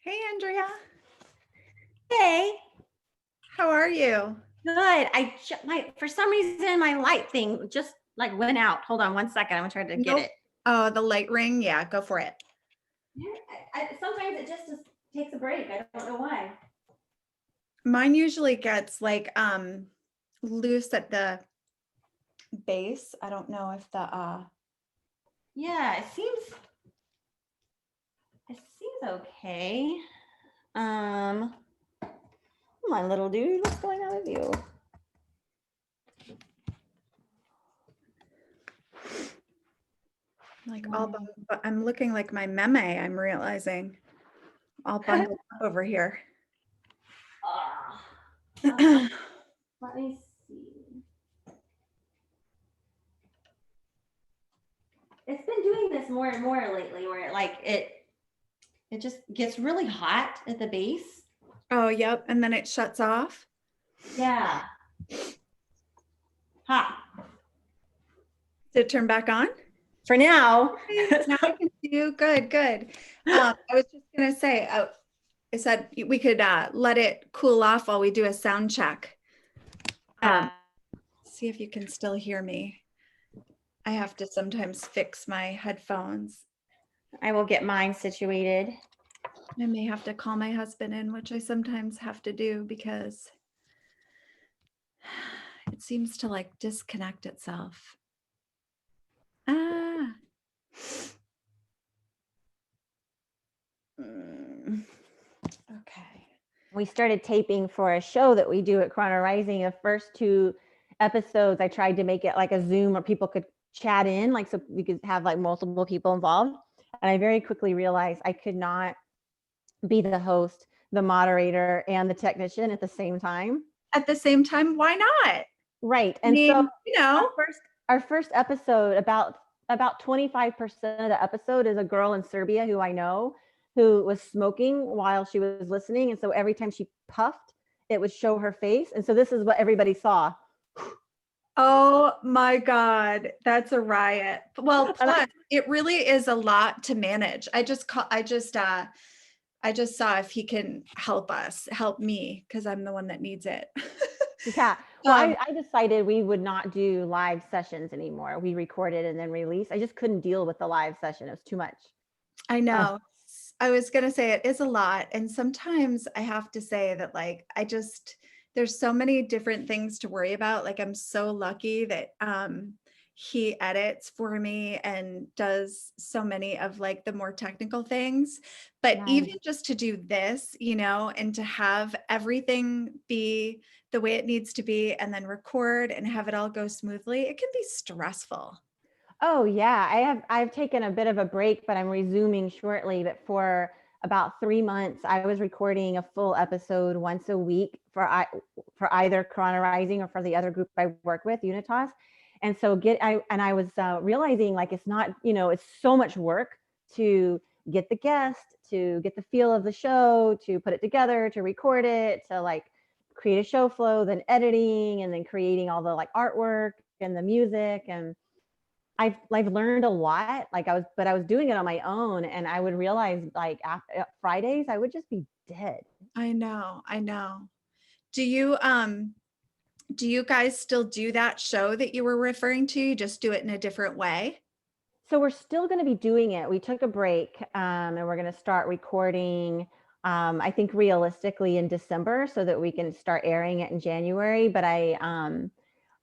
Hey, Andrea. Hey, How are you? good. For some reason my light thing just like went out. Hold on 1 second. I'm gonna try to get Nope. it. Oh, the light ring. Yeah, go for it. Sometimes it just takes a break. I don't know why. Mine usually gets like loose at the base. I don't know if the Yeah, it seems okay. Um, my little dude, what's going on with you? like I'm looking like my meme, I'm realizing. All bundled up over here. Let me see. It's been doing this more and more lately, where it just gets really hot at the base. Oh, yep. And then it shuts off. Yeah. Hot. Did it turn back on? For now. Now I can do good, good. I was just gonna say, I said we could let it cool off while we do a sound check. See if you can still hear me. I have to sometimes fix my headphones. I will get mine situated. I may have to call my husband in, which I sometimes have to do because it seems to like disconnect itself. Ah. Okay. We started taping for a show that we do at Chrono Rising. The first 2 episodes, I tried to make it like a Zoom where people could chat in, like so we could have like multiple people involved. And I very quickly realized I could not be the host, the moderator, and the technician at the same time. At the same time, why not? Right. And so you know, our first episode, about 25% of the episode is a girl in Serbia who I know, who was smoking while she was listening. And so every time she puffed, it would show her face. And so this is what everybody saw. oh my God, that's a riot. Well, plus it really is a lot to manage. I just saw if he can help me, because I'm the one that needs it. Yeah. Well, I decided we would not do live sessions anymore. We recorded and then released. I just couldn't deal with the live session. It was too much. I know. I was going to say it is a lot. And sometimes I have to say that there's so many different things to worry about. Like I'm so lucky that he edits for me and does so many of like the more technical things. But Nice. even just to do this, and to have everything be the way it needs to be and then record and have it all go smoothly, it can be stressful. Oh yeah, I've taken a bit of a break, but I'm resuming shortly. But for about 3 months, I was recording a full episode once a week for either Chrono Rising or for the other group I work with, Unitas. And so I was realizing like it's not, it's so much work to get the guest, to get the feel of the show, to put it together, to record it, to like create a show flow, then editing, and then creating all the like artwork and the music. And I've learned a lot. But I was doing it on my own, and I would realize like after Fridays, I would just be dead. I know. Do you guys still do that show that you were referring to? You just do it in a different way? So we're still going to be doing it. We took a break, and we're going to start recording. I think realistically in December, so that we can start airing it in January. But I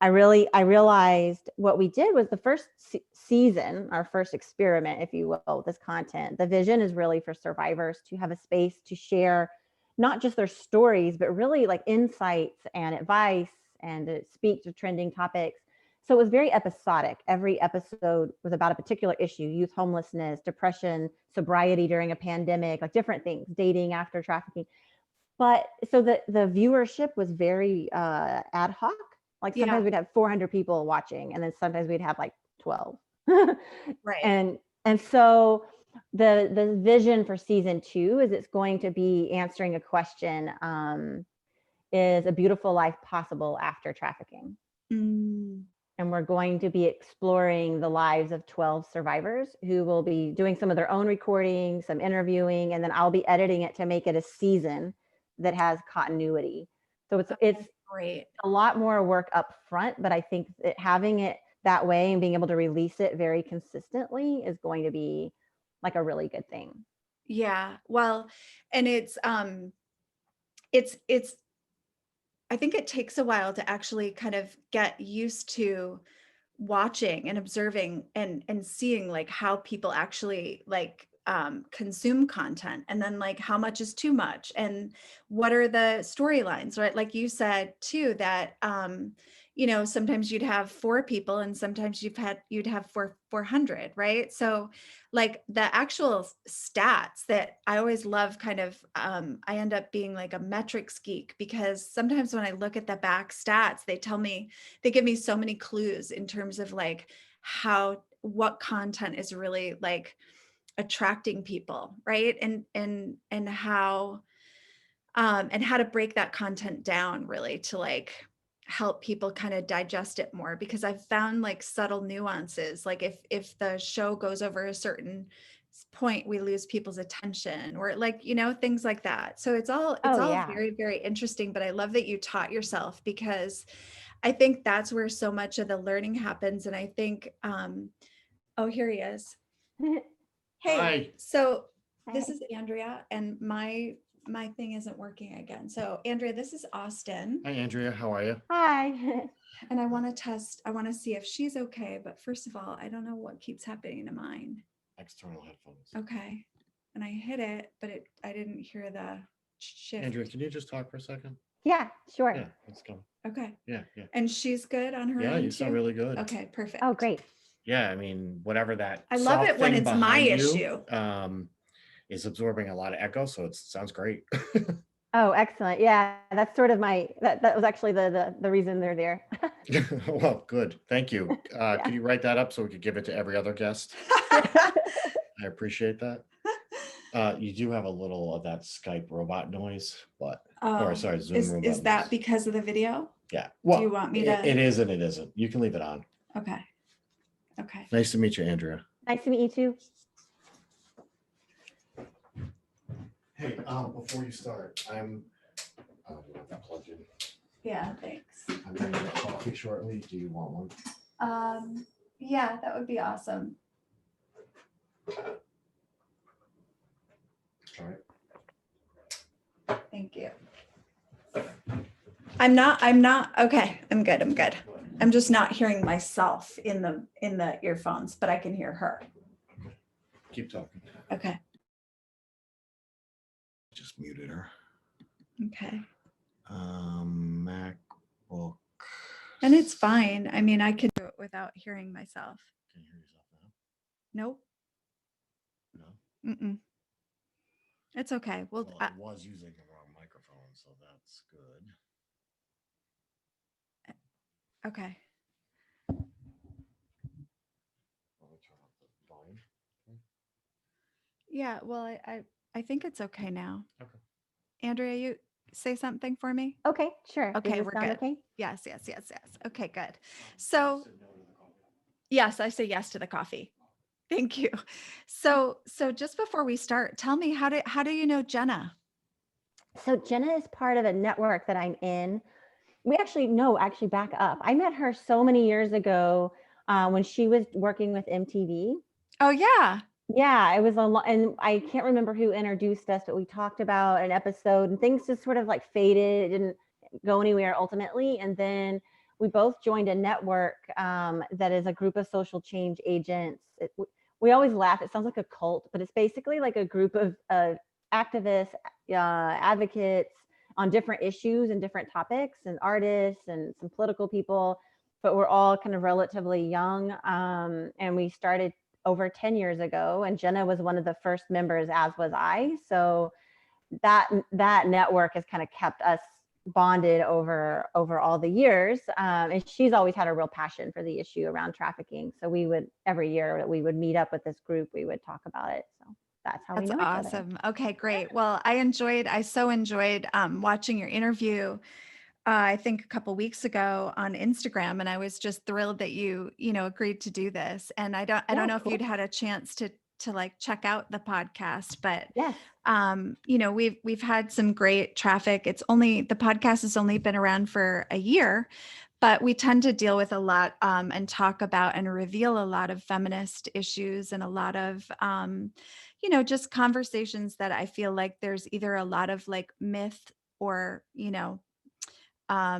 realized what we did was the first season, our first experiment, if you will, with this content. The vision is really for survivors to have a space to share not just their stories, but really like insights and advice, and to speak to trending topics. So it was very episodic. Every episode was about a particular issue: youth homelessness, depression, sobriety during a pandemic, like different things, dating after trafficking. But so the viewership was very ad hoc. Like sometimes we'd have 400 people watching, and then sometimes we'd have like 12. Right. And so the vision for season 2 is it's going to be answering a question: is a beautiful life possible after trafficking? and we're going to be exploring the lives of 12 survivors who will be doing some of their own recording, some interviewing, and then I'll be editing it to make it a season that has continuity. So it's Great. a lot more work up front, but I think that having it that way and being able to release it very consistently is going to be like a really good thing. Yeah. Well, and it's I think it takes a while to actually kind of get used to watching and observing and seeing like how people actually like consume content, and then like how much is too much and what are the storylines, right? Like you said too, that sometimes you'd have 4 people and sometimes you'd have 400, right? So like the actual stats that I always love, kind of I end up being like a metrics geek, because sometimes when I look at the back stats, they give me so many clues in terms of like what content is really like attracting people, right? And how to break that content down really to like help people kind of digest it more, because I've found like subtle nuances, like if the show goes over a certain point, we lose people's attention, or like things like that. So it's Oh all yeah. very, very interesting, but I love that you taught yourself, because I think that's where so much of the learning happens. And I think oh, here he is. Hey, Hi. so this Hi. is Andrea, and my thing isn't working again. So Andrea, this is Austin, Hi, Andrea. How are you? Hi. and I want to see if she's okay. But first of all, I don't know what keeps happening to mine. External headphones. Okay, and I hit it, but I didn't hear the shift. Andrea, can you just talk for a second? Yeah, sure. Yeah, let's go. Okay, Yeah, yeah. and she's good on her Yeah, end you sound too? really good. Okay, perfect. Oh, great. Yeah, I mean, whatever that I love soft it when thing it's my behind issue. you is absorbing a lot of echo, so it sounds great. Oh, excellent. Yeah, that's sort of that was actually the reason they're there. Well, good. Thank you. Yeah. Could you write that up so we could give it to every other guest? I appreciate that. You do have a little of that Skype robot noise, but or sorry, Zoom robot is that noise. because of the video? Yeah. Do you Well, want me to? it is and it isn't. You can leave it on. Okay. Okay. Nice to meet you, Andrea. Nice to meet you too. Hey, before you start, I'm plugged in. Yeah, thanks. I'm gonna get coffee shortly. Do you want one? Yeah, that would be awesome. All right. Thank you. I'm not, okay, I'm good. I'm just not hearing myself in the earphones, but I can hear her. Keep talking. Okay. Just muted her. Okay. MacBook. And it's fine. I mean, I can do it without hearing myself. Can you hear yourself now? Nope. No. Mm-mm. It's okay. Well, I was using the wrong microphone, so that's good. Okay. Let me turn up the volume. Yeah, well, I think it's okay now. Okay. Andrea, you say something for me? Okay, sure. Okay, Does this we're sound good. okay? Yes. Okay, good. So, yes, I say yes to the coffee. Thank you. So just before we start, tell me, how do you know Jenna? So Jenna is part of a network that I'm in. Actually back up. I met her so many years ago when she was working with MTV. Oh yeah. Yeah, it was a lot, and I can't remember who introduced us, but we talked about an episode and things just sort of like faded. It didn't go anywhere ultimately. And then we both joined a network that is a group of social change agents. We always laugh. It sounds like a cult, but it's basically like a group of activists, advocates on different issues and different topics, and artists and some political people, but we're all kind of relatively young. And we started over 10 years ago, and Jenna was one of the first members, as was I. So that network has kind of kept us bonded over all the years. And she's always had a real passion for the issue around trafficking. So we would, every year we would meet up with this group, we would talk about it. So that's how we know each other. Awesome. Okay, great. Well, I so enjoyed watching your interview. I think a couple weeks ago on Instagram, and I was just thrilled that you know, agreed to do this. And I don't Yeah, know if you'd cool. had a chance to like check out the podcast, but Yes. you know, we've had some great traffic. The podcast has only been around for a year, but we tend to deal with a lot and talk about and reveal a lot of feminist issues and a lot of you know, just conversations that I feel like there's either a lot of like myth or, you know, a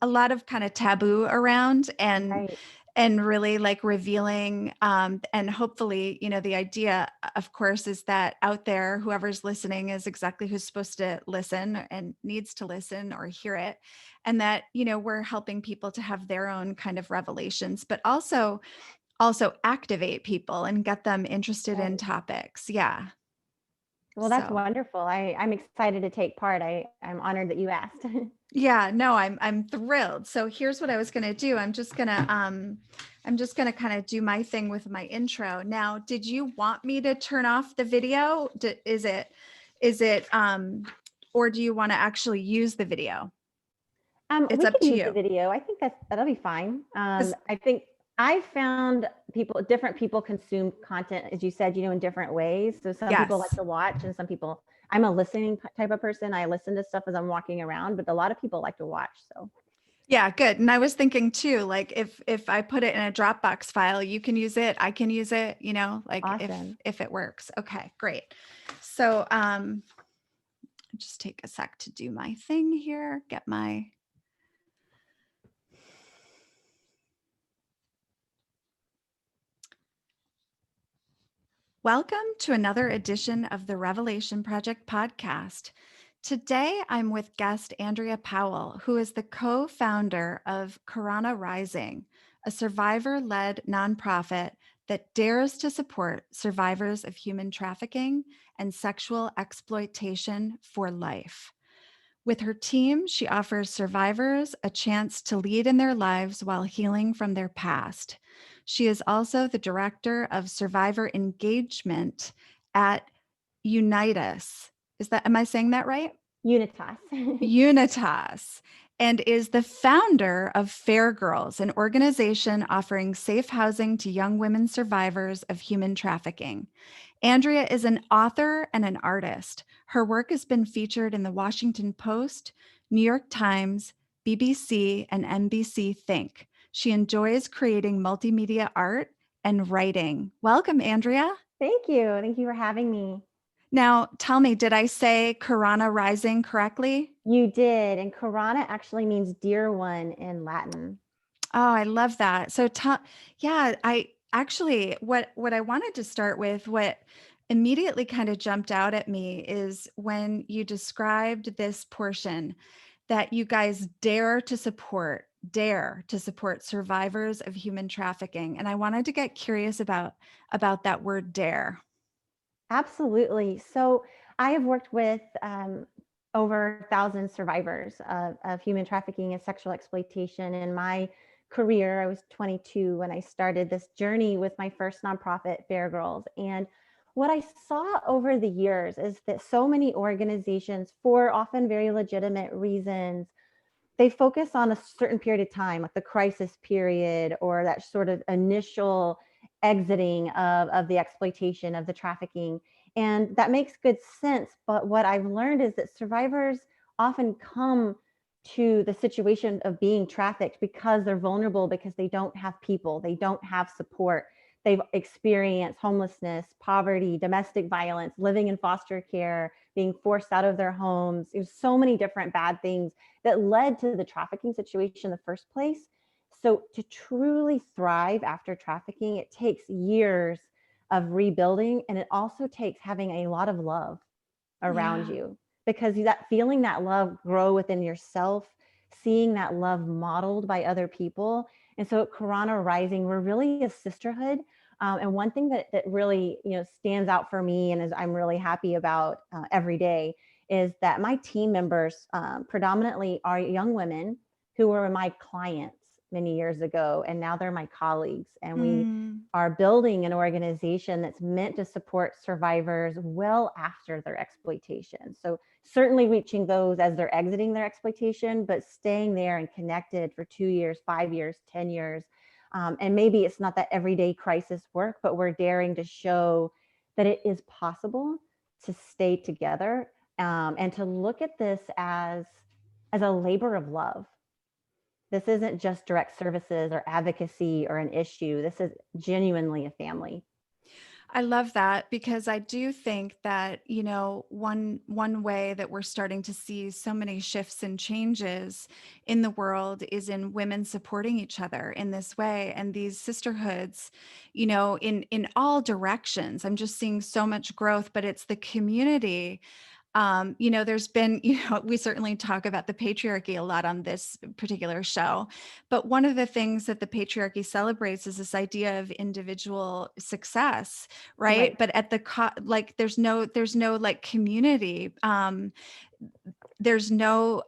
lot of kind of taboo around, Right. and really like revealing and hopefully, you know, the idea of course is that out there whoever's listening is exactly who's supposed to listen and needs to listen or hear it, and that, you know, we're helping people to have their own kind of revelations, but also activate people and get them interested in Right. topics. Yeah. Well, that's So wonderful. I'm excited to take part. I'm honored that you asked. yeah, no, I'm thrilled. So here's what I was gonna do. I'm just gonna kind of do my thing with my intro. Now, did you want me to turn off the video? Is it or do you want to actually use the video? It's We up could to use the you. video. I think that'll be fine. 'Cause- I think I found different people consume content, as you said, in different ways. So some people like yes. to watch, and some people. I'm a listening type of person. I listen to stuff as I'm walking around, but a lot of people like to watch. So Yeah, good. And I was thinking too, like if I put it in a Dropbox file, you can use it, I can use it, you know, like awesome. if it works. Okay, great. So just take a sec to do my thing here, get my Welcome to another edition of the Revelation Project podcast. Today, I'm with guest Andrea Powell, who is the co founder of Karana Rising, a survivor led nonprofit that dares to support survivors of human trafficking and sexual exploitation for life. With her team, she offers survivors a chance to lead in their lives while healing from their past. She is also the director of survivor engagement at Unitas. Am I saying that right? Unitas. Unitas, and is the founder of Fair Girls, an organization offering safe housing to young women survivors of human trafficking. Andrea is an author and an artist. Her work has been featured in the Washington Post, New York Times, BBC, and NBC Think. She enjoys creating multimedia art and writing. Welcome, Andrea. Thank you. Thank you for having me. Now, tell me, did I say Karana Rising correctly? You did. And Karana actually means dear one in Latin. Oh, I love that. So, yeah, I actually, what I wanted to start with, what immediately kind of jumped out at me is when you described this portion that you guys dare to support survivors of human trafficking. And I wanted to get curious about that word dare. Absolutely. So I have worked with over 1,000 survivors of human trafficking and sexual exploitation in my career. I was 22 when I started this journey with my first nonprofit, Fair Girls. And what I saw over the years is that so many organizations, for often very legitimate reasons, they focus on a certain period of time, like the crisis period or that sort of initial exiting of the exploitation of the trafficking. And that makes good sense. But what I've learned is that survivors often come to the situation of being trafficked because they're vulnerable, because they don't have people, they don't have support. They've experienced homelessness, poverty, domestic violence, living in foster care, being forced out of their homes. There's so many different bad things that led to the trafficking situation in the first place. So to truly thrive after trafficking, it takes years of rebuilding, and it also takes having a lot of love around Yeah. you, because that feeling that love grow within yourself, seeing that love modeled by other people. And so at Karana Rising, we're really a sisterhood. And one thing that really stands out for me, and is I'm really happy about every day, is that my team members predominantly are young women who are my clients. many years ago, and now they're my colleagues. And we Mm. are building an organization that's meant to support survivors well after their exploitation. So certainly reaching those as they're exiting their exploitation, but staying there and connected for 2 years, 5 years, 10 years. And maybe it's not that everyday crisis work, but we're daring to show that it is possible to stay together, and to look at this as a labor of love. This isn't just direct services or advocacy or an issue. This is genuinely a family. I love that, because I do think that, you know, one way that we're starting to see so many shifts and changes in the world is in women supporting each other in this way, and these sisterhoods, you know, in all directions. I'm just seeing so much growth, but it's the community. You know, there's been, you know, we certainly talk about the patriarchy a lot on this particular show, but one of the things that the patriarchy celebrates is this idea of individual success, right? Right. But at the like, there's no like community. There's no,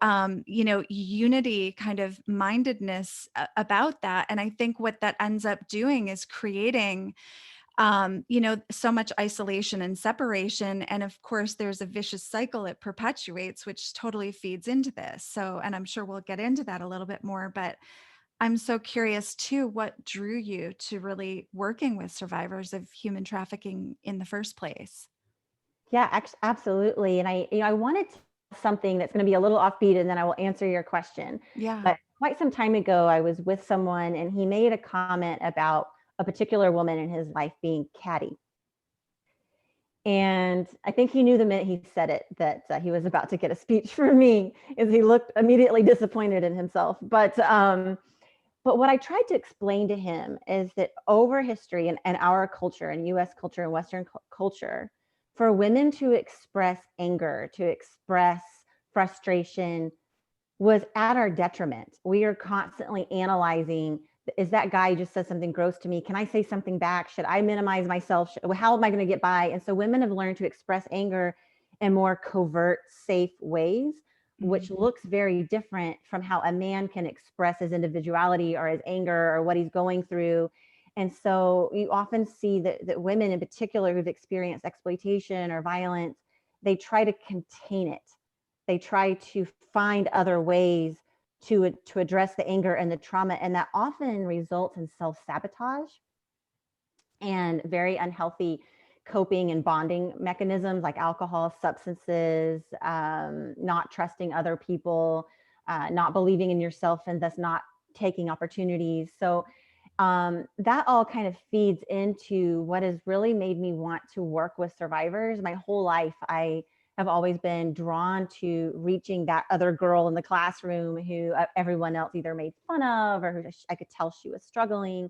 you know, unity kind of mindedness about that. And I think what that ends up doing is creating, you know, so much isolation and separation. And of course, there's a vicious cycle it perpetuates, which totally feeds into this. So, and I'm sure we'll get into that a little bit more, but I'm so curious too, what drew you to really working with survivors of human trafficking in the first place? Yeah, absolutely. And I wanted something that's going to be a little offbeat, and then I will answer your question. Yeah. But quite some time ago, I was with someone and he made a comment about a particular woman in his life being catty. And I think he knew the minute he said it that he was about to get a speech from me, as he looked immediately disappointed in himself. But what I tried to explain to him is that over history and our culture and US culture and Western culture, for women to express anger, to express frustration, was at our detriment. We are constantly analyzing, is that guy just said something gross to me? Can I say something back? Should I minimize myself? How am I going to get by? And so women have learned to express anger in more covert, safe ways, which looks very different from how a man can express his individuality or his anger or what he's going through. And so you often see that women in particular who've experienced exploitation or violence, they try to contain it. They try to find other ways to address the anger and the trauma. And that often results in self-sabotage and very unhealthy coping and bonding mechanisms like alcohol, substances, not trusting other people, not believing in yourself, and thus not taking opportunities. So that all kind of feeds into what has really made me want to work with survivors. My whole life, I have always been drawn to reaching that other girl in the classroom who everyone else either made fun of or who I could tell she was struggling.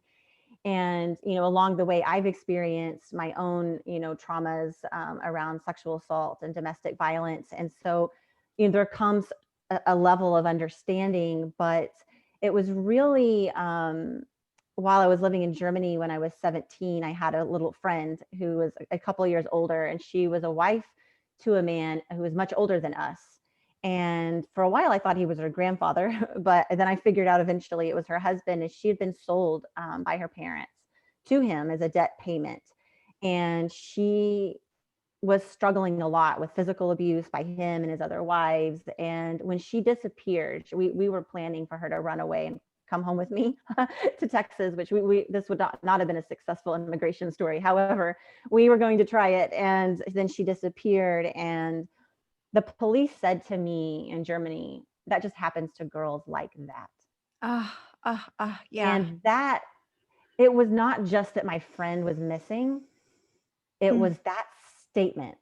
And, you know, along the way, I've experienced my own, you know, traumas around sexual assault and domestic violence. And so, you know, there comes a level of understanding, but it was really, while I was living in Germany when I was 17, I had a little friend who was a couple years older, and she was a wife to a man who was much older than us. And for a while, I thought he was her grandfather, but then I figured out eventually it was her husband, and she had been sold by her parents to him as a debt payment. And she was struggling a lot with physical abuse by him and his other wives. And when she disappeared, we were planning for her to run away and come home with me to Texas, which this would not have been a successful immigration story. However, we were going to try it. And then she disappeared. And the police said to me in Germany, that just happens to girls like that. Yeah. And that, it was not just that my friend was missing, it was that statement.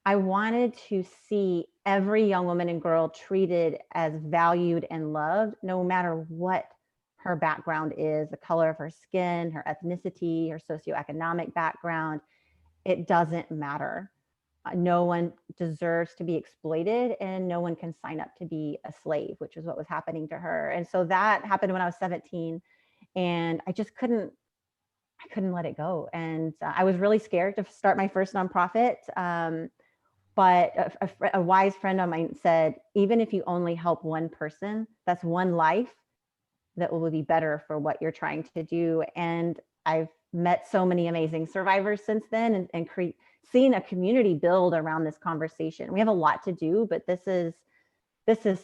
I wanted to see every young woman and girl treated as valued and loved, no matter what her background is, the color of her skin, her ethnicity, her socioeconomic background. It doesn't matter. No one deserves to be exploited, and no one can sign up to be a slave, which is what was happening to her. And so that happened when I was 17, and I just couldn't let it go. And I was really scared to start my first nonprofit. But a wise friend of mine said, even if you only help one person, that's one life that will be better for what you're trying to do. And I've met so many amazing survivors since then, and seen a community build around this conversation. We have a lot to do, but this is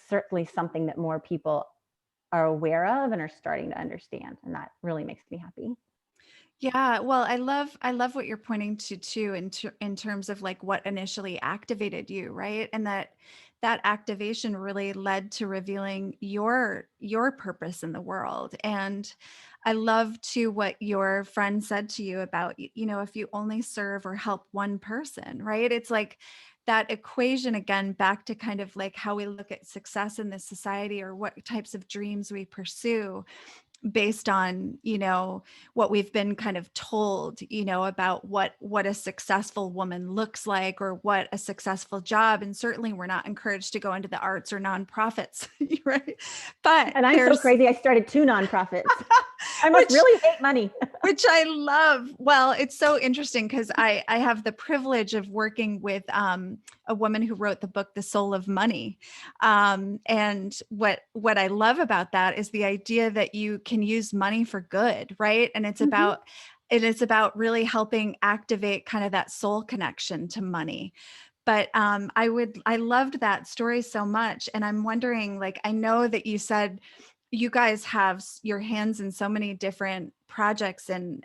certainly something that more people are aware of and are starting to understand. And that really makes me happy. Yeah, well, I love what you're pointing to too in terms of like what initially activated you, right? And that activation really led to revealing your purpose in the world. And I love too what your friend said to you about, you know, if you only serve or help one person, right? It's like that equation again, back to kind of like how we look at success in this society or what types of dreams we pursue based on, you know, what we've been kind of told, you know, about what a successful woman looks like or what a successful job. And certainly we're not encouraged to go into the arts or nonprofits, right? But And I'm so crazy, I started 2 nonprofits. I must which really hate money. which I love. Well, it's so interesting because I have the privilege of working with a woman who wrote the book The Soul of Money, and what I love about that is the idea that you can use money for good, right? And it's about really helping activate kind of that soul connection to money. But I loved that story so much, and I'm wondering, like, I know that you said you guys have your hands in so many different projects and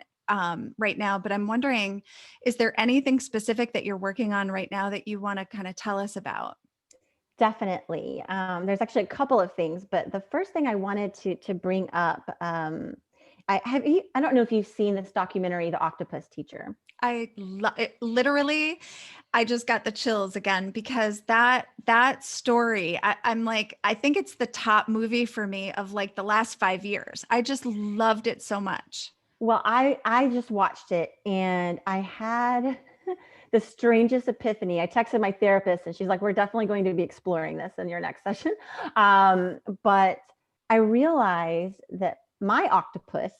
right now, but I'm wondering, is there anything specific that you're working on right now that you want to kind of tell us about? Definitely. There's actually a couple of things, but the first thing I wanted to bring up, I don't know if you've seen this documentary, The Octopus Teacher. I love it. Literally, I just got the chills again because that story, I'm like, I think it's the top movie for me of like the last 5 years. I just loved it so much. Well, I just watched it and I had the strangest epiphany. I texted my therapist and she's like, "We're definitely going to be exploring this in your next session." But I realized that my octopus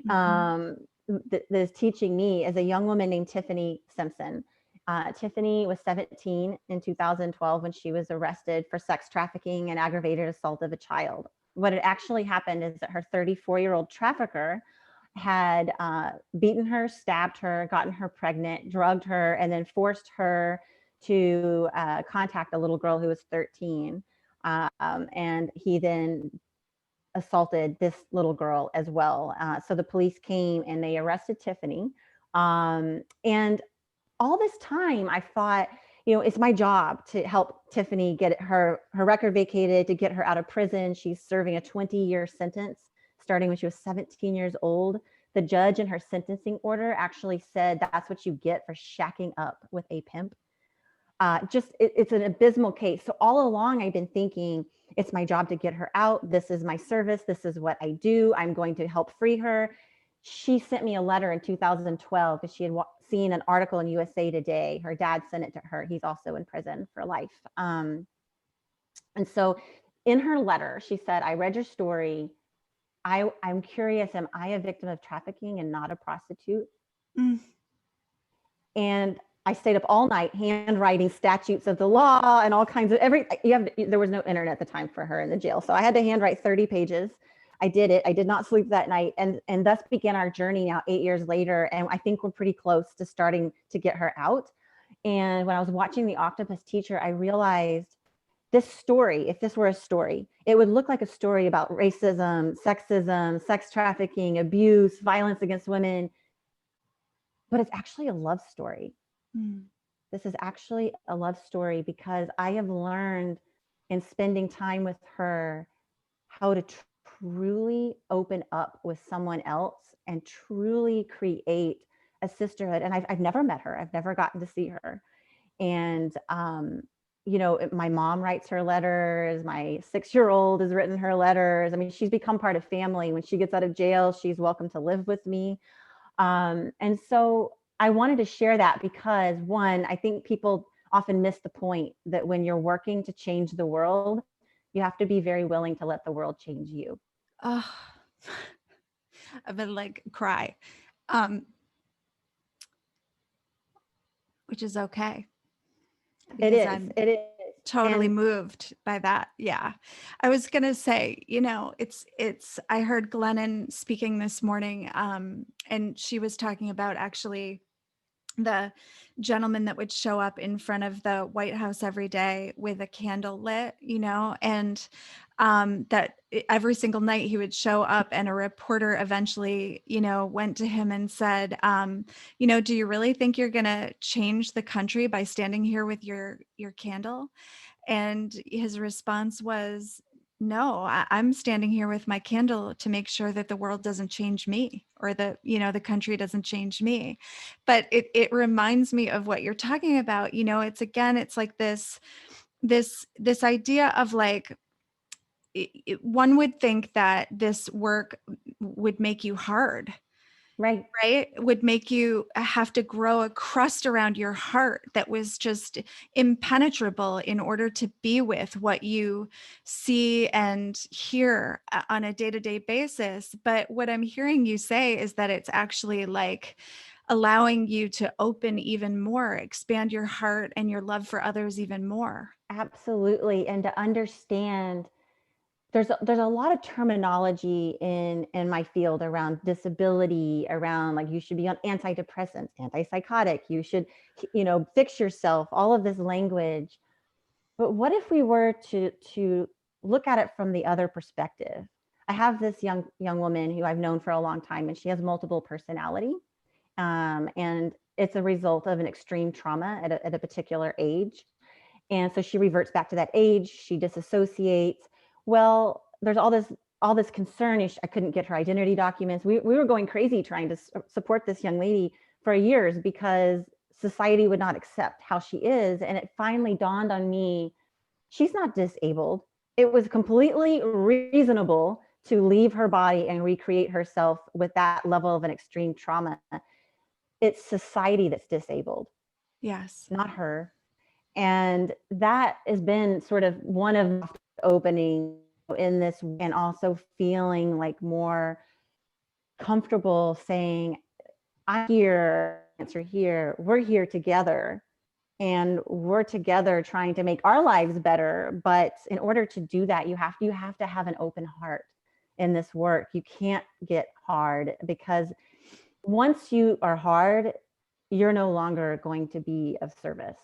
Mhm. that is teaching me is a young woman named Tiffany Simpson. Tiffany was 17 in 2012 when she was arrested for sex trafficking and aggravated assault of a child. What had actually happened is that her 34-year-old trafficker had beaten her, stabbed her, gotten her pregnant, drugged her, and then forced her to contact a little girl who was 13. And he then assaulted this little girl as well. So the police came and they arrested Tiffany. And all this time, I thought, you know, it's my job to help Tiffany get her record vacated, to get her out of prison. She's serving a 20-year sentence starting when she was 17 years old. The judge in her sentencing order actually said that's what you get for shacking up with a pimp. It's an abysmal case. So all along, I've been thinking it's my job to get her out. This is my service. This is what I do. I'm going to help free her. She sent me a letter in 2012 because she had seen an article in USA Today. Her dad sent it to her. He's also in prison for life. And so in her letter, she said, "I read your story. I'm curious, am I a victim of trafficking and not a prostitute?" Mm. And I stayed up all night handwriting statutes of the law and all kinds of there was no internet at the time for her in the jail. So I had to handwrite 30 pages. I did it. I did not sleep that night. And thus began our journey now 8 years later. And I think we're pretty close to starting to get her out. And when I was watching The Octopus Teacher, I realized this story, if this were a story, it would look like a story about racism, sexism, sex trafficking, abuse, violence against women, but it's actually a love story. Mm. This is actually a love story because I have learned in spending time with her how to truly open up with someone else and truly create a sisterhood. And I've never met her. I've never gotten to see her. And, you know, my mom writes her letters. My 6-year-old has written her letters. I mean, she's become part of family. When she gets out of jail, she's welcome to live with me. And so I wanted to share that because, one, I think people often miss the point that when you're working to change the world, you have to be very willing to let the world change you. Oh, I've been like cry, um, which is okay It because is. I'm It is. totally And moved by that. Yeah. I was going to say, I heard Glennon speaking this morning, and she was talking about actually the gentleman that would show up in front of the White House every day with a candle lit, and that every single night he would show up, and a reporter eventually, went to him and said, do you really think you're going to change the country by standing here with your candle? And his response was, no, I'm standing here with my candle to make sure that the world doesn't change me, or the country doesn't change me. But it reminds me of what you're talking about. It's like this idea of like, one would think that this work would make you hard, right. right? Would make you have to grow a crust around your heart that was just impenetrable in order to be with what you see and hear on a day-to-day basis. But what I'm hearing you say is that it's actually like allowing you to open even more, expand your heart and your love for others even more. Absolutely. And to understand, there's a lot of terminology in my field around disability, around like you should be on antidepressants, antipsychotic, you should, fix yourself, all of this language. But what if we were to look at it from the other perspective? I have this young woman who I've known for a long time, and she has multiple personality, and it's a result of an extreme trauma at a particular age. And so she reverts back to that age, she disassociates. Well, there's all this concern. I couldn't get her identity documents. We were going crazy trying to support this young lady for years because society would not accept how she is. And it finally dawned on me, she's not disabled. It was completely reasonable to leave her body and recreate herself with that level of an extreme trauma. It's society that's disabled, Yes. not her. And that has been sort of one of the opening in this, and also feeling like more comfortable saying, I'm here, answer here, we're here together, and we're together trying to make our lives better. But in order to do that, you have to have an open heart in this work. You can't get hard, because once you are hard, you're no longer going to be of service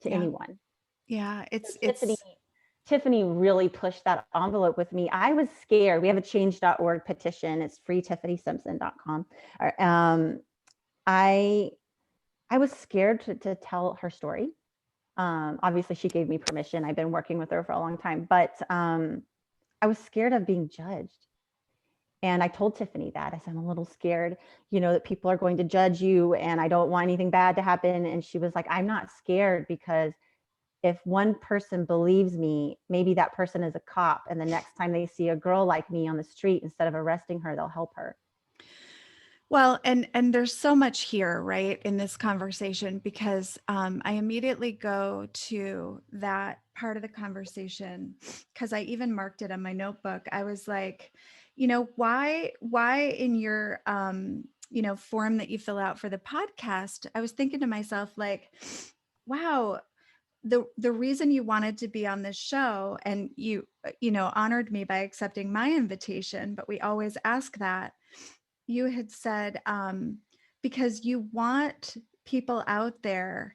to anyone. Yeah, So Tiffany really pushed that envelope with me. I was scared. We have a change.org petition. It's free, tiffanysimpson.com. I was scared to tell her story. Obviously, she gave me permission. I've been working with her for a long time, but I was scared of being judged. And I told Tiffany that. I said, I'm a little scared, that people are going to judge you, and I don't want anything bad to happen. And she was like, I'm not scared, because if one person believes me, maybe that person is a cop, and the next time they see a girl like me on the street, instead of arresting her, they'll help her. Well, and there's so much here, right, in this conversation, because I immediately go to that part of the conversation, because I even marked it on my notebook. I was like, why in your form that you fill out for the podcast, I was thinking to myself, like, wow, the reason you wanted to be on this show, and you honored me by accepting my invitation, but we always ask that. You had said, because you want people out there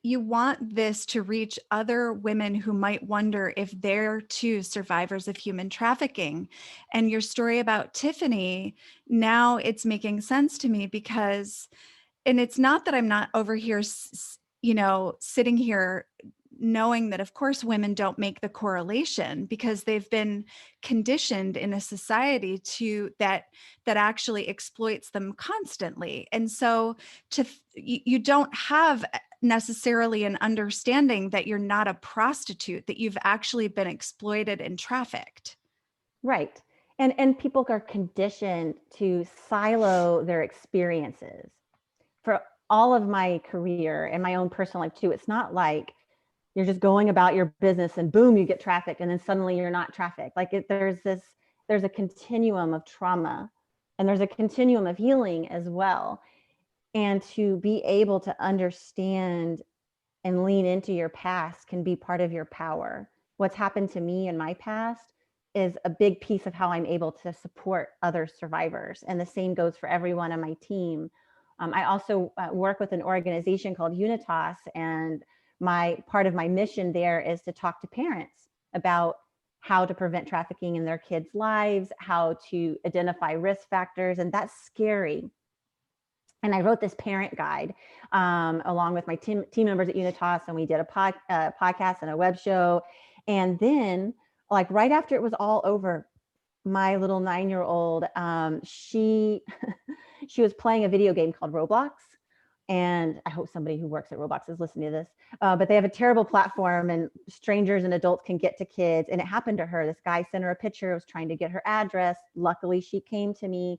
you want this to reach other women who might wonder if they're too survivors of human trafficking. And your story about Tiffany, now it's making sense to me, because, and it's not that I'm not over here, sitting here knowing that of course women don't make the correlation, because they've been conditioned in a society that actually exploits them constantly. And so you don't have necessarily an understanding that you're not a prostitute, that you've actually been exploited and trafficked. Right. And people are conditioned to silo their experiences. For all of my career and my own personal life too, it's not like you're just going about your business and boom, you get trafficked, and then suddenly you're not trafficked. Like there's a continuum of trauma, and there's a continuum of healing as well. And to be able to understand and lean into your past can be part of your power. What's happened to me in my past is a big piece of how I'm able to support other survivors. And the same goes for everyone on my team. I also work with an organization called Unitas, and part of my mission there is to talk to parents about how to prevent trafficking in their kids' lives, how to identify risk factors, and that's scary. And I wrote this parent guide along with my team members at Unitas, and we did a podcast and a web show. And then, like right after it was all over, my little 9-year-old, she she was playing a video game called Roblox. And I hope somebody who works at Roblox is listening to this, but they have a terrible platform and strangers and adults can get to kids. And it happened to her. This guy sent her a picture, was trying to get her address. Luckily, she came to me.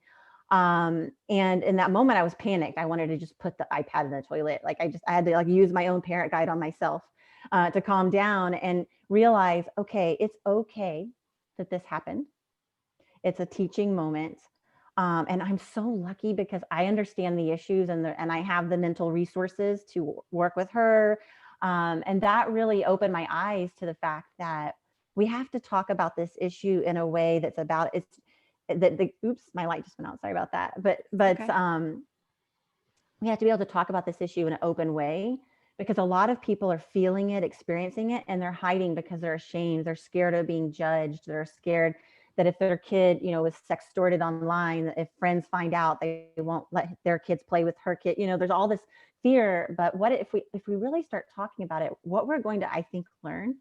And in that moment, I was panicked. I wanted to just put the iPad in the toilet. Like I had to like use my own parent guide on myself to calm down and realize, okay, it's okay that this happened. It's a teaching moment. And I'm so lucky because I understand the issues and I have the mental resources to work with her. And that really opened my eyes to the fact that we have to talk about this issue in a way that's about oops, my light just went out. Sorry about that. But okay. We have to be able to talk about this issue in an open way, because a lot of people are feeling it, experiencing it, and they're hiding because they're ashamed. They're scared of being judged. They're scared that if their kid, was sextorted online, if friends find out, they won't let their kids play with her kid. There's all this fear. But what if we really start talking about it, what we're going to, I think, learn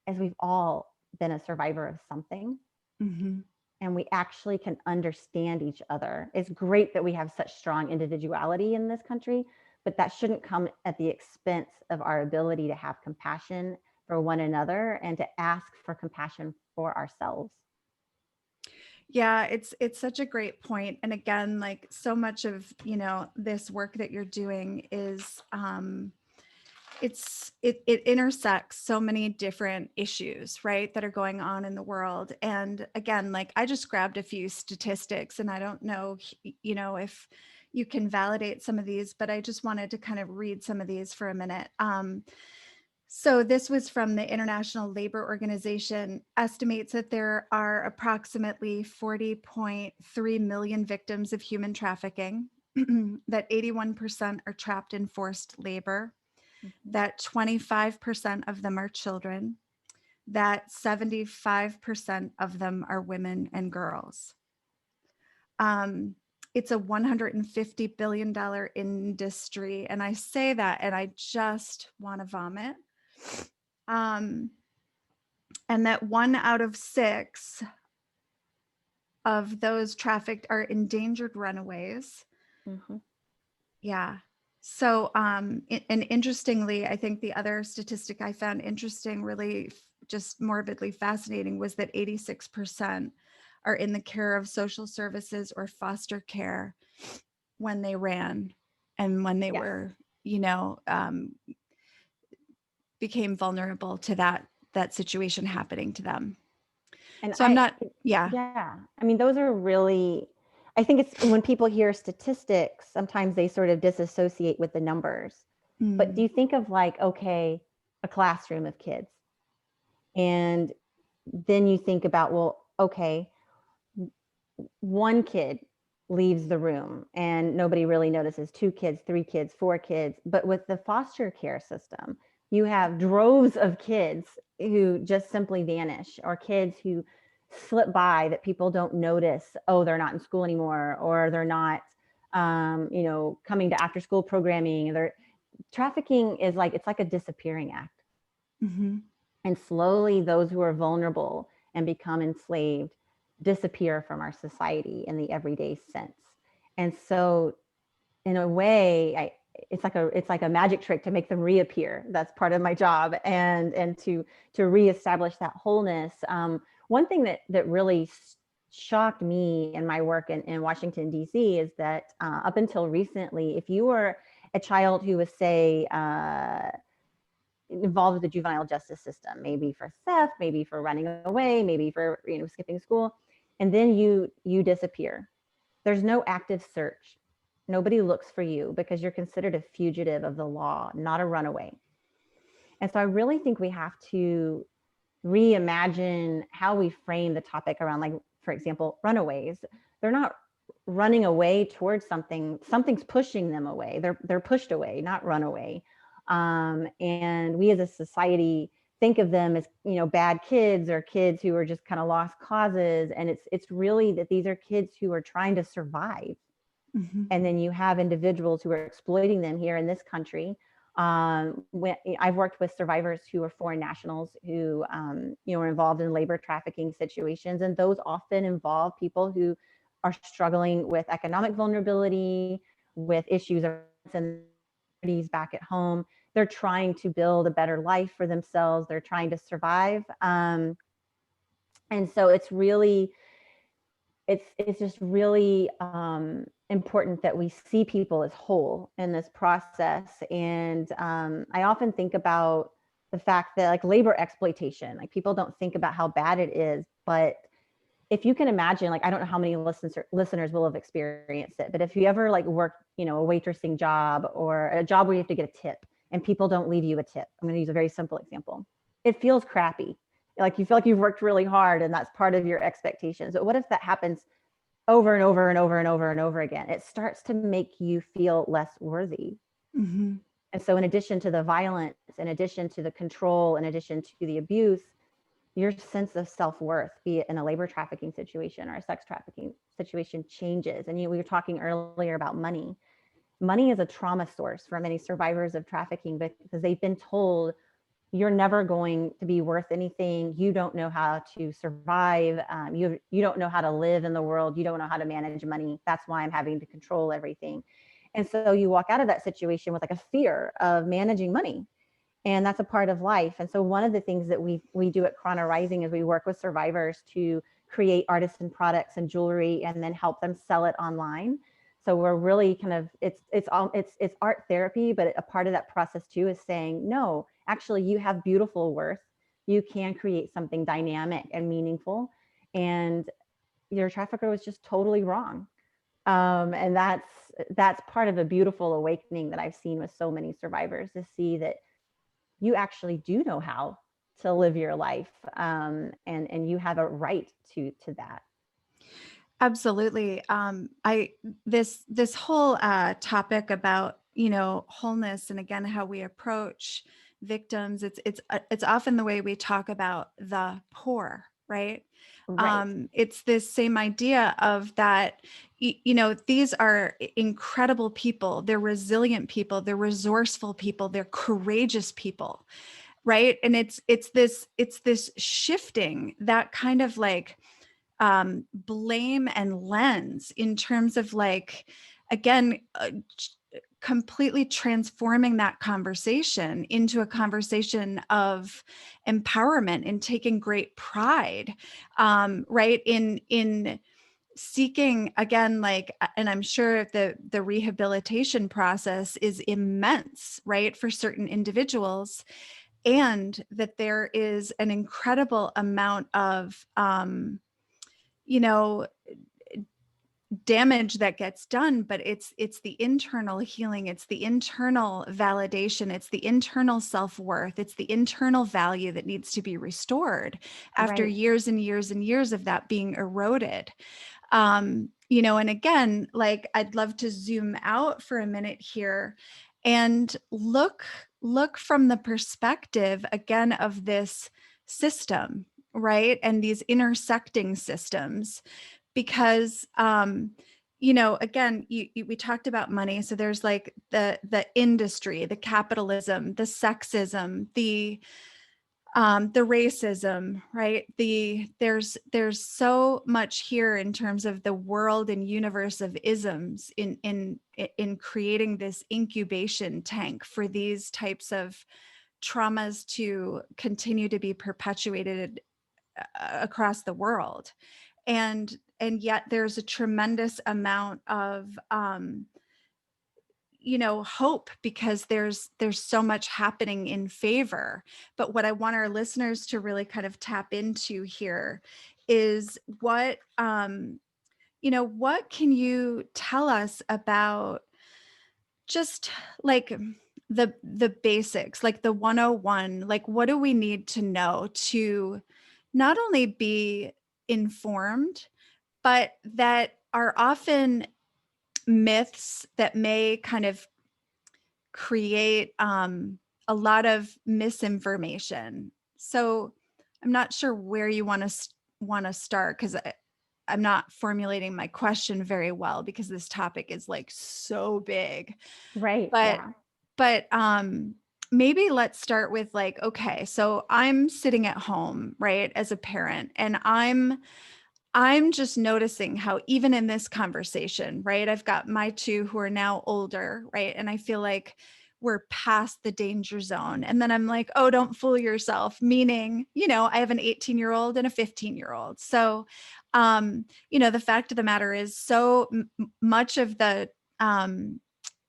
is we've all been a survivor of something. Mm-hmm. And we actually can understand each other. It's great that we have such strong individuality in this country, but that shouldn't come at the expense of our ability to have compassion for one another and to ask for compassion for ourselves. Yeah, it's such a great point. And again, like so much of, this work that you're doing is it intersects so many different issues, right, that are going on in the world. And again, like I just grabbed a few statistics, and I don't know, if you can validate some of these, but I just wanted to kind of read some of these for a minute. So this was from the International Labor Organization, estimates that there are approximately 40.3 million victims of human trafficking, that 81% are trapped in forced labor, that 25% of them are children, that 75% of them are women and girls. It's a $150 billion industry. And I say that and I just want to vomit. And that 1 out of 6 of those trafficked are endangered runaways. Mm-hmm. Yeah. So, and interestingly, I think the other statistic I found interesting, really just morbidly fascinating, was that 86% are in the care of social services or foster care when they ran and when they were, became vulnerable to that situation happening to them. And so Yeah. I mean, those are really, I think it's when people hear statistics, sometimes they sort of disassociate with the numbers. But do you think of like, okay, a classroom of kids, and then you think about, well, okay, one kid leaves the room and nobody really notices, 2 kids, 3 kids, 4 kids. But with the foster care system, you have droves of kids who just simply vanish, or kids who slip by that people don't notice. Oh, they're not in school anymore, or they're not, coming to after school programming. Trafficking is like, it's like a disappearing act. Mm-hmm. And slowly those who are vulnerable and become enslaved disappear from our society in the everyday sense. And so in a way, it's like a magic trick to make them reappear. That's part of my job, and to reestablish that wholeness. One thing that really shocked me in my work in Washington, D.C. is that up until recently, if you were a child who was, say, involved with the juvenile justice system, maybe for theft, maybe for running away, maybe for skipping school, and then you disappear, there's no active search. Nobody looks for you because you're considered a fugitive of the law, not a runaway. And so I really think we have to reimagine how we frame the topic around, like, for example, runaways. They're not running away towards something. Something's pushing them away. They're pushed away, not run away. And we as a society think of them as, you know, bad kids or kids who are just kind of lost causes. And it's really that these are kids who are trying to survive. And then you have individuals who are exploiting them here in this country. When I've worked with survivors who are foreign nationals who, you know, are involved in labor trafficking situations, and those often involve people who are struggling with economic vulnerability, with issues of back at home. They're trying to build a better life for themselves. They're trying to survive, and so it's really it's just really important that we see people as whole in this process. And I often think about the fact that, like, labor exploitation, like, people don't think about how bad it is, but if you can imagine, like, I don't know how many listeners will have experienced it, but if you ever, like, work, you know, a waitressing job or a job where you have to get a tip and people don't leave you a tip, I'm going to use a very simple example. It feels crappy. Like, you feel like you've worked really hard and that's part of your expectations. But what if that happens over and over and over and over and over again? It starts to make you feel less worthy. Mm-hmm. And so in addition to the violence, in addition to the control, in addition to the abuse, your sense of self-worth, be it in a labor trafficking situation or a sex trafficking situation, changes. And we were talking earlier about money. Money is a trauma source for many survivors of trafficking because they've been told, you're never going to be worth anything. You don't know how to survive. You don't know how to live in the world. You don't know how to manage money. That's why I'm having to control everything. And so you walk out of that situation with, like, a fear of managing money. And that's a part of life. And so one of the things that we do at Chrono Rising is we work with survivors to create artisan products and jewelry and then help them sell it online. So we're really kind of, it's art therapy, but a part of that process too is saying, no, actually you have beautiful worth. You can create something dynamic and meaningful, and your trafficker was just totally wrong. And that's part of a beautiful awakening that I've seen with so many survivors, to see that you actually do know how to live your life, and you have a right to that. Absolutely. This whole topic about, you know, wholeness, and again how we approach victims. It's often the way we talk about the poor, right? Right. It's this same idea of that. You know, these are incredible people. They're resilient people. They're resourceful people. They're courageous people, right? And it's this shifting that kind of like blame and lens in terms of, like, again, completely transforming that conversation into a conversation of empowerment and taking great pride, right, in seeking, again, like, and I'm sure the rehabilitation process is immense, right, for certain individuals, and that there is an incredible amount of you know, damage that gets done, but it's the internal healing, it's the internal validation, it's the internal self-worth, it's the internal value that needs to be restored after Right. years and years and years of that being eroded. You know, and again, like, I'd love to zoom out for a minute here and look from the perspective again of this system, right? And these intersecting systems, because you know, again, we talked about money, so there's like the industry, the capitalism, the sexism, the racism, right? There's so much here in terms of the world and universe of isms in creating this incubation tank for these types of traumas to continue to be perpetuated across the world. And yet there's a tremendous amount of you know, hope, because there's so much happening in favor. But what I want our listeners to really kind of tap into here is what you know, what can you tell us about just, like, the basics, like the 101, like what do we need to know to not only be informed, but that are often myths that may kind of create a lot of misinformation. So I'm not sure where you want to start, because I'm not formulating my question very well because this topic is like so big. Right. But Yeah. but maybe let's start with like, okay, so I'm sitting at home, right, as a parent, and I'm just noticing how even in this conversation, right, I've got my two who are now older, right? And I feel like we're past the danger zone. And then I'm like, oh, don't fool yourself, meaning, I have an 18-year-old and a 15-year-old. So, the fact of the matter is so much of the,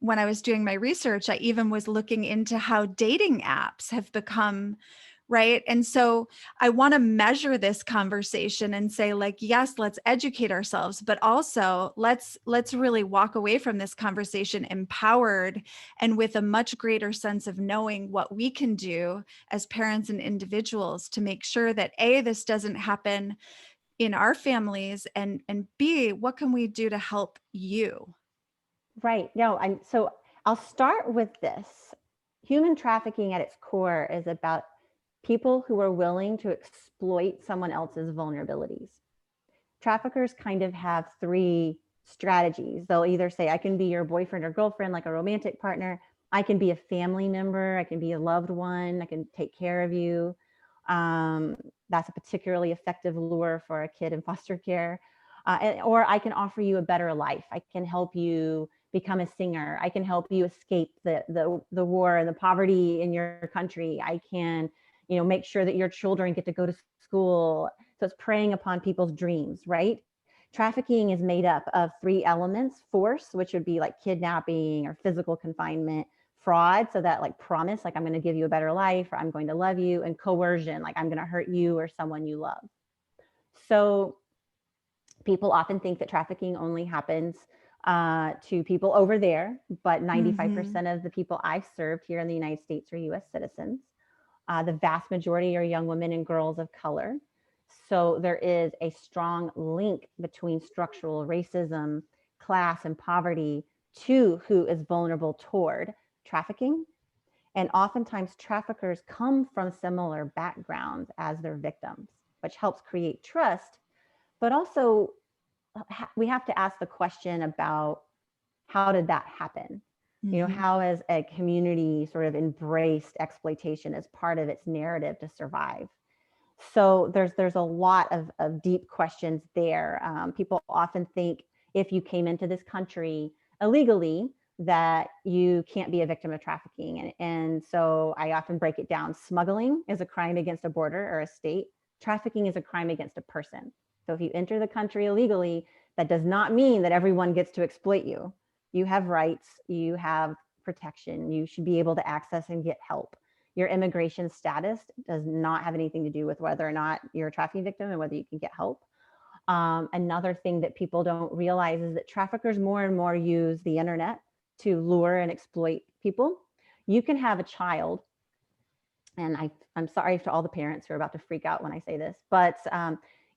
when I was doing my research, I even was looking into how dating apps have become, right? And so I want to measure this conversation and say, like, yes, let's educate ourselves, but also let's really walk away from this conversation empowered and with a much greater sense of knowing what we can do as parents and individuals to make sure that A, this doesn't happen in our families, and B, what can we do to help you? Right. No, so I'll start with this. Human trafficking at its core is about people who are willing to exploit someone else's vulnerabilities. Traffickers kind of have three strategies. They'll either say, I can be your boyfriend or girlfriend, like a romantic partner. I can be a family member. I can be a loved one. I can take care of you. That's a particularly effective lure for a kid in foster care. Or I can offer you a better life. I can help you become a singer. I can help you escape the war and the poverty in your country. I can, make sure that your children get to go to school. So it's preying upon people's dreams, right? Trafficking is made up of three elements: force, which would be like kidnapping or physical confinement; fraud, so that like promise, like I'm going to give you a better life or I'm going to love you; and coercion, like I'm going to hurt you or someone you love. So people often think that trafficking only happens to people over there, but 95% of the people I've served here in the United States are US citizens. The vast majority are young women and girls of color. So there is a strong link between structural racism, class, and poverty to who is vulnerable toward trafficking. And oftentimes traffickers come from similar backgrounds as their victims, which helps create trust. But also we have to ask the question about, how did that happen? How has a community sort of embraced exploitation as part of its narrative to survive? So there's a lot of deep questions there. People often think if you came into this country illegally, that you can't be a victim of trafficking. And so I often break it down. Smuggling is a crime against a border or a state. Trafficking is a crime against a person. So if you enter the country illegally, that does not mean that everyone gets to exploit you. You have rights, you have protection, you should be able to access and get help. Your immigration status does not have anything to do with whether or not you're a trafficking victim and whether you can get help. Another thing that people don't realize is that traffickers more and more use the internet to lure and exploit people. You can have a child, and I'm sorry to all the parents who are about to freak out when I say this, but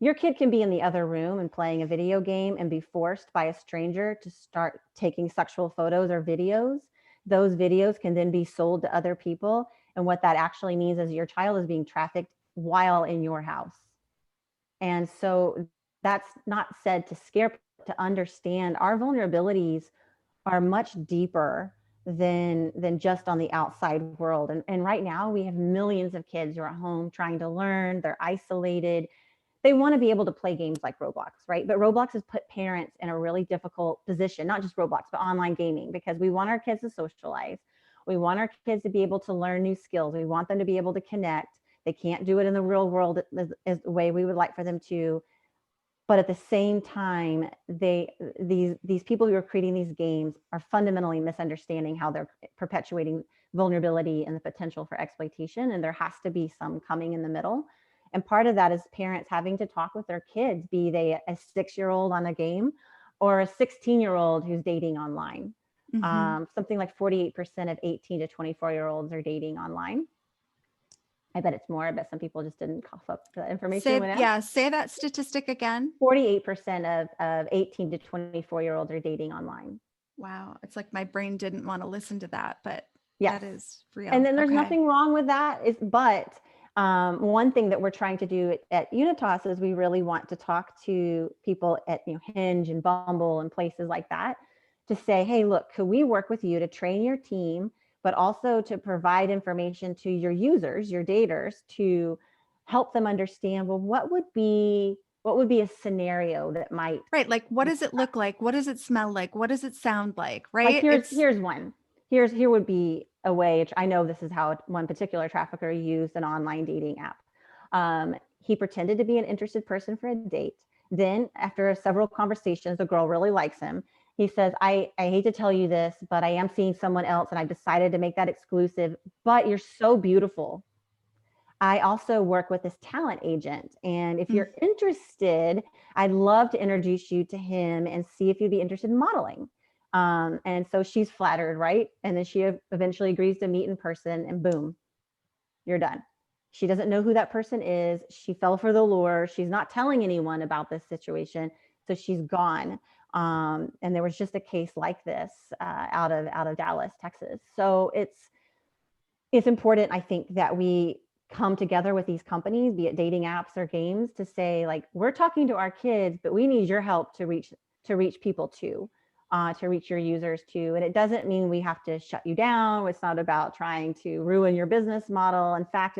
your kid can be in the other room and playing a video game and be forced by a stranger to start taking sexual photos or videos. Those videos can then be sold to other people. And what that actually means is your child is being trafficked while in your house. And so that's not said to scare people, to understand our vulnerabilities are much deeper than just on the outside world. And right now we have millions of kids who are at home trying to learn, they're isolated. They want to be able to play games like Roblox, right? But Roblox has put parents in a really difficult position, not just Roblox, but online gaming, because we want our kids to socialize. We want our kids to be able to learn new skills. We want them to be able to connect. They can't do it in the real world as the way we would like for them to. But at the same time, these people who are creating these games are fundamentally misunderstanding how they're perpetuating vulnerability and the potential for exploitation. And there has to be some coming in the middle. And part of that is parents having to talk with their kids, be they a 6-year-old on a game or a 16-year-old who's dating online. Something like 48% of 18 to 24-year-olds are dating online. I bet it's more. I bet some people just didn't cough up the information. Say that statistic again. 48% of 18 to 24-year-olds are dating online. Wow. It's like my brain didn't want to listen to that, but yes. That is real. And then there's nothing wrong with that. But one thing that we're trying to do at Unitas is we really want to talk to people at Hinge and Bumble and places like that to say, hey, look, could we work with you to train your team, but also to provide information to your users, your daters, to help them understand, well, what would be a scenario that might. Right. Like, what does it look like? What does it smell like? What does it sound like? Right. Like here's one. Here would be a way. I know this is how one particular trafficker used an online dating app. He pretended to be an interested person for a date. Then after several conversations, the girl really likes him. He says, I hate to tell you this, but I am seeing someone else and I decided to make that exclusive, but you're so beautiful. I also work with this talent agent. And if you're interested, I'd love to introduce you to him and see if you'd be interested in modeling. And so she's flattered, right? And then she eventually agrees to meet in person and boom, you're done. She doesn't know who that person is. She fell for the lure. She's not telling anyone about this situation. So she's gone. And there was just a case like this out of Dallas, Texas. So it's important, I think, that we come together with these companies, be it dating apps or games, to say, like, we're talking to our kids, but we need your help to reach people too, to reach your users too. And it doesn't mean we have to shut you down. It's not about trying to ruin your business model. In fact,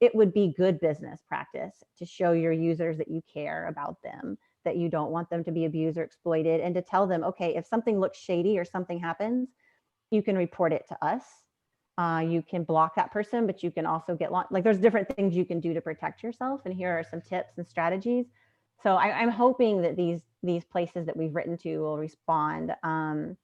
it would be good business practice to show your users that you care about them, that you don't want them to be abused or exploited, and to tell them, okay, if something looks shady or something happens, you can report it to us. You can block that person, but you can also get like there's different things you can do to protect yourself. And here are some tips and strategies. So I'm hoping that these places that we've written to will respond. And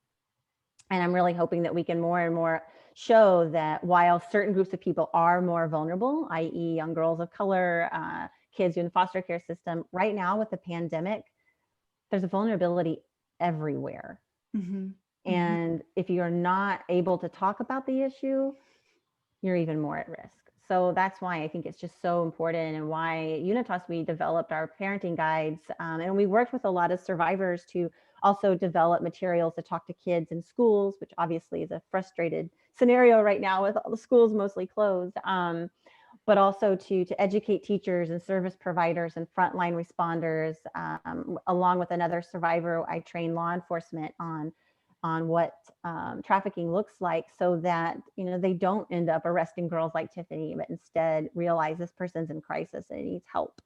I'm really hoping that we can more and more show that while certain groups of people are more vulnerable, i.e. young girls of color, kids in the foster care system, right now with the pandemic, there's a vulnerability everywhere. And if you're not able to talk about the issue, you're even more at risk. So that's why I think it's just so important, and why Unitas, we developed our parenting guides. And we worked with a lot of survivors to also develop materials to talk to kids in schools, which obviously is a frustrated scenario right now with all the schools mostly closed. But also to educate teachers and service providers and frontline responders. Along with another survivor, I train law enforcement on what trafficking looks like, so that they don't end up arresting girls like Tiffany, but instead realize this person's in crisis and needs help.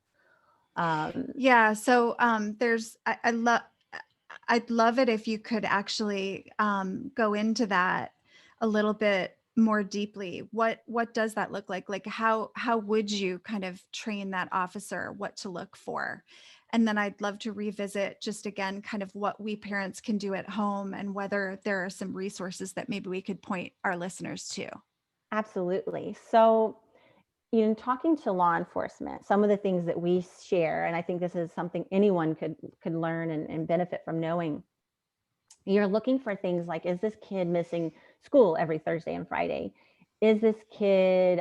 Yeah. So I'd love it if you could actually go into that a little bit more deeply. What does that look like? Like how would you kind of train that officer what to look for? And then I'd love to revisit just again kind of what we parents can do at home, and whether there are some resources that maybe we could point our listeners to. Absolutely. So in talking to law enforcement, some of the things that we share, and I think this is something anyone could learn and benefit from knowing, you're looking for things like, is this kid missing school every Thursday and Friday? Is this kid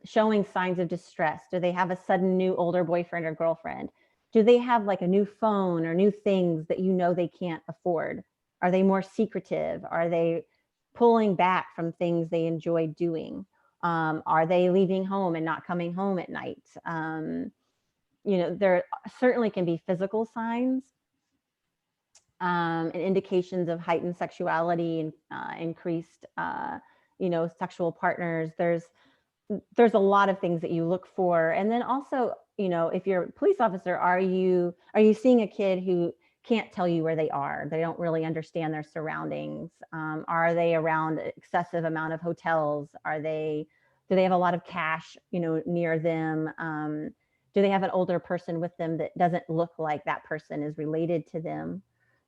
showing signs of distress? Do they have a sudden new older boyfriend or girlfriend? Do they have like a new phone or new things that they can't afford? Are they more secretive? Are they pulling back from things they enjoy doing? Are they leaving home and not coming home at night? There certainly can be physical signs and indications of heightened sexuality and increased, sexual partners. There's a lot of things that you look for. And then also, if you're a police officer, are you seeing a kid who can't tell you where they are? They don't really understand their surroundings. Are they around excessive amount of hotels? Do they have a lot of cash, near them? Do they have an older person with them that doesn't look like that person is related to them?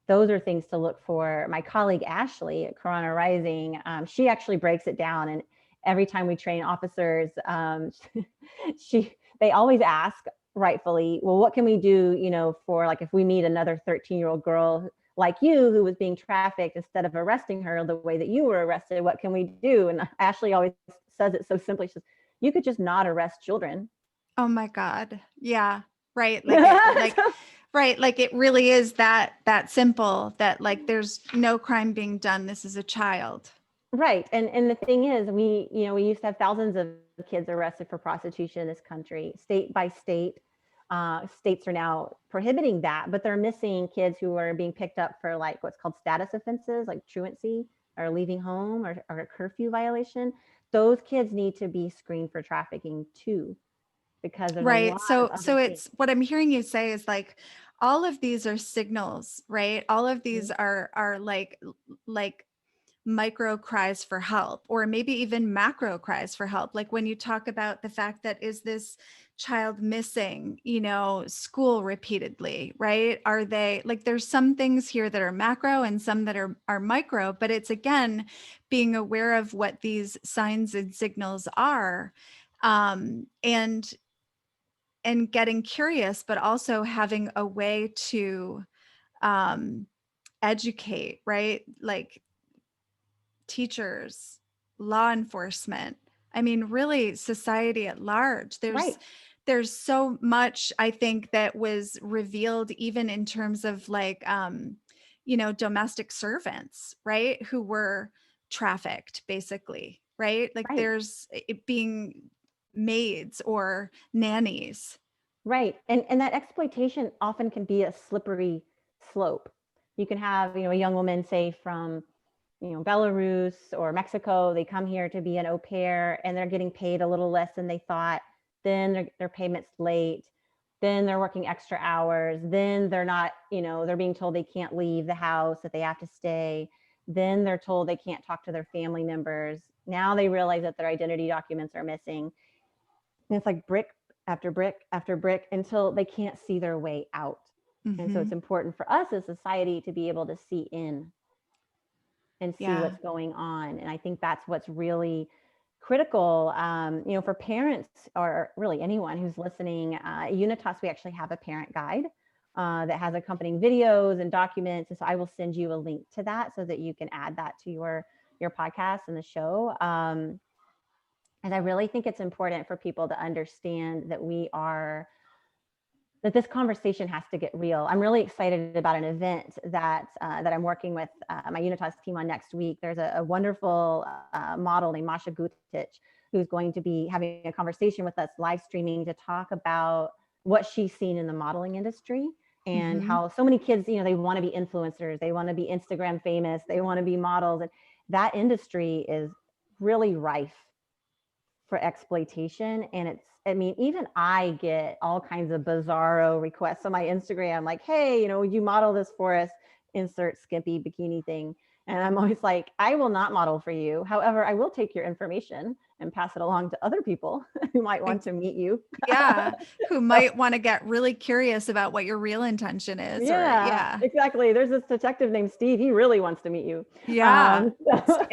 Those are things to look for. My colleague Ashley at Corona Rising, she actually breaks it down, and every time we train officers, they always ask, rightfully, well, what can we do, for like if we meet another 13-year-old girl like you who was being trafficked, instead of arresting her the way that you were arrested, what can we do? And Ashley always says it so simply. She says, you could just not arrest children. Oh my God. Yeah. Right. Right. Like it really is that simple, that like there's no crime being done. This is a child. Right. And the thing is, we used to have thousands of kids arrested for prostitution in this country, state by state. States are now prohibiting that, but they're missing kids who are being picked up for like what's called status offenses, like truancy or leaving home or a curfew violation. Those kids need to be screened for trafficking too, because there's a Right. lot of So other things. it's what I'm hearing you say is like all of these are signals, right? All of these are like micro cries for help, or maybe even macro cries for help. Like when you talk about the fact that, is this child missing, school repeatedly, right? Are they like, there's some things here that are macro and some that are micro, but it's again, being aware of what these signs and signals are. And getting curious, but also having a way to um, educate, right? Like teachers, law enforcement. I mean, really society at large. Right. There's so much, I think, that was revealed even in terms of like domestic servants, right? Who were trafficked basically, right? Like Right. there's it being maids or nannies. Right. And that exploitation often can be a slippery slope. You can have, a young woman, say from, Belarus or Mexico, they come here to be an au pair and they're getting paid a little less than they thought. Then their payment's late. Then they're working extra hours. Then they're not, they're being told they can't leave the house, that they have to stay. Then they're told they can't talk to their family members. Now they realize that their identity documents are missing. And it's like brick after brick after brick until they can't see their way out. And so it's important for us as society to be able to see in and see what's going on. And I think that's what's really critical, for parents or really anyone who's listening. At Unitas, we actually have a parent guide that has accompanying videos and documents. And so I will send you a link to that so that you can add that to your podcast and the show. And I really think it's important for people to understand that that this conversation has to get real. I'm really excited about an event that I'm working with my Unitas team on next week. There's a wonderful model named Masha Gutich, who's going to be having a conversation with us live streaming to talk about what she's seen in the modeling industry and how so many kids, they want to be influencers, they want to be Instagram famous, they want to be models. And that industry is really rife for exploitation. And even I get all kinds of bizarro requests on my Instagram, like, hey, would you model this for us? Insert skimpy bikini thing. And I'm always like, I will not model for you. However, I will take your information and pass it along to other people who might want to meet you. Who might want to get really curious about what your real intention is. Exactly. There's this detective named Steve. He really wants to meet you. And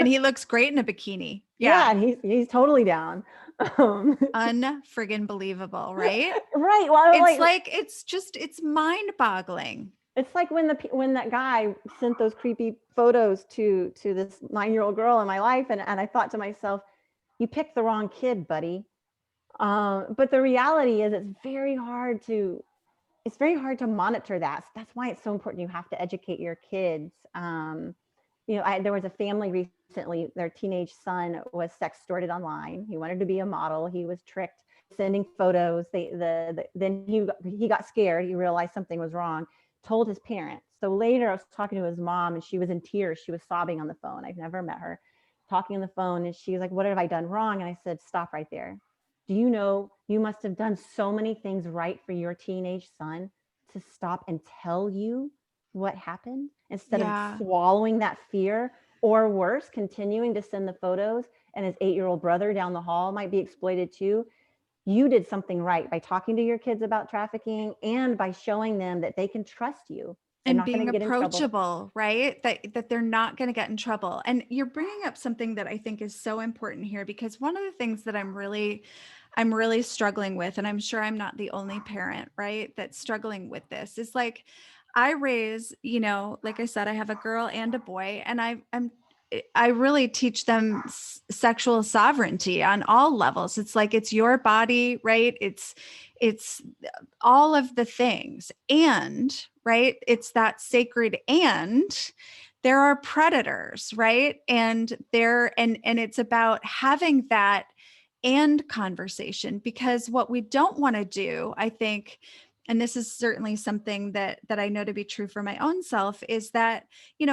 he looks great in a bikini. And he's totally down. Unfriggin' believable, right? Right. Well, it's mind boggling. It's like when that guy sent those creepy photos to this 9-year-old girl in my life. And I thought to myself, you picked the wrong kid, buddy. But the reality is it's very hard to monitor that. That's why it's so important. You have to educate your kids. There was a family recently, their teenage son was sextorted online. He wanted to be a model. He was tricked, sending photos. Then he got scared. He realized something was wrong, told his parents. So later I was talking to his mom and she was in tears. She was sobbing on the phone. I've never met her. Talking on the phone, and she was like, what have I done wrong? And I said, stop right there. Do you know you must have done so many things right for your teenage son to stop and tell you what happened instead of swallowing that fear, or worse, continuing to send the photos, and his 8-year-old brother down the hall might be exploited too. You did something right by talking to your kids about trafficking and by showing them that they can trust you. And being approachable, right? That they're not going to get in trouble. And you're bringing up something that I think is so important here, because one of the things that I'm really struggling with, and I'm sure I'm not the only parent, right, that's struggling with this, is like, I raise, like I said, I have a girl and a boy, and I really teach them sexual sovereignty on all levels. It's like, it's your body, right? It's all of the things. And right, it's that sacred, and there are predators, right? And it's about having that and conversation, because what we don't want to do, I think, and this is certainly something that I know to be true for my own self, is that,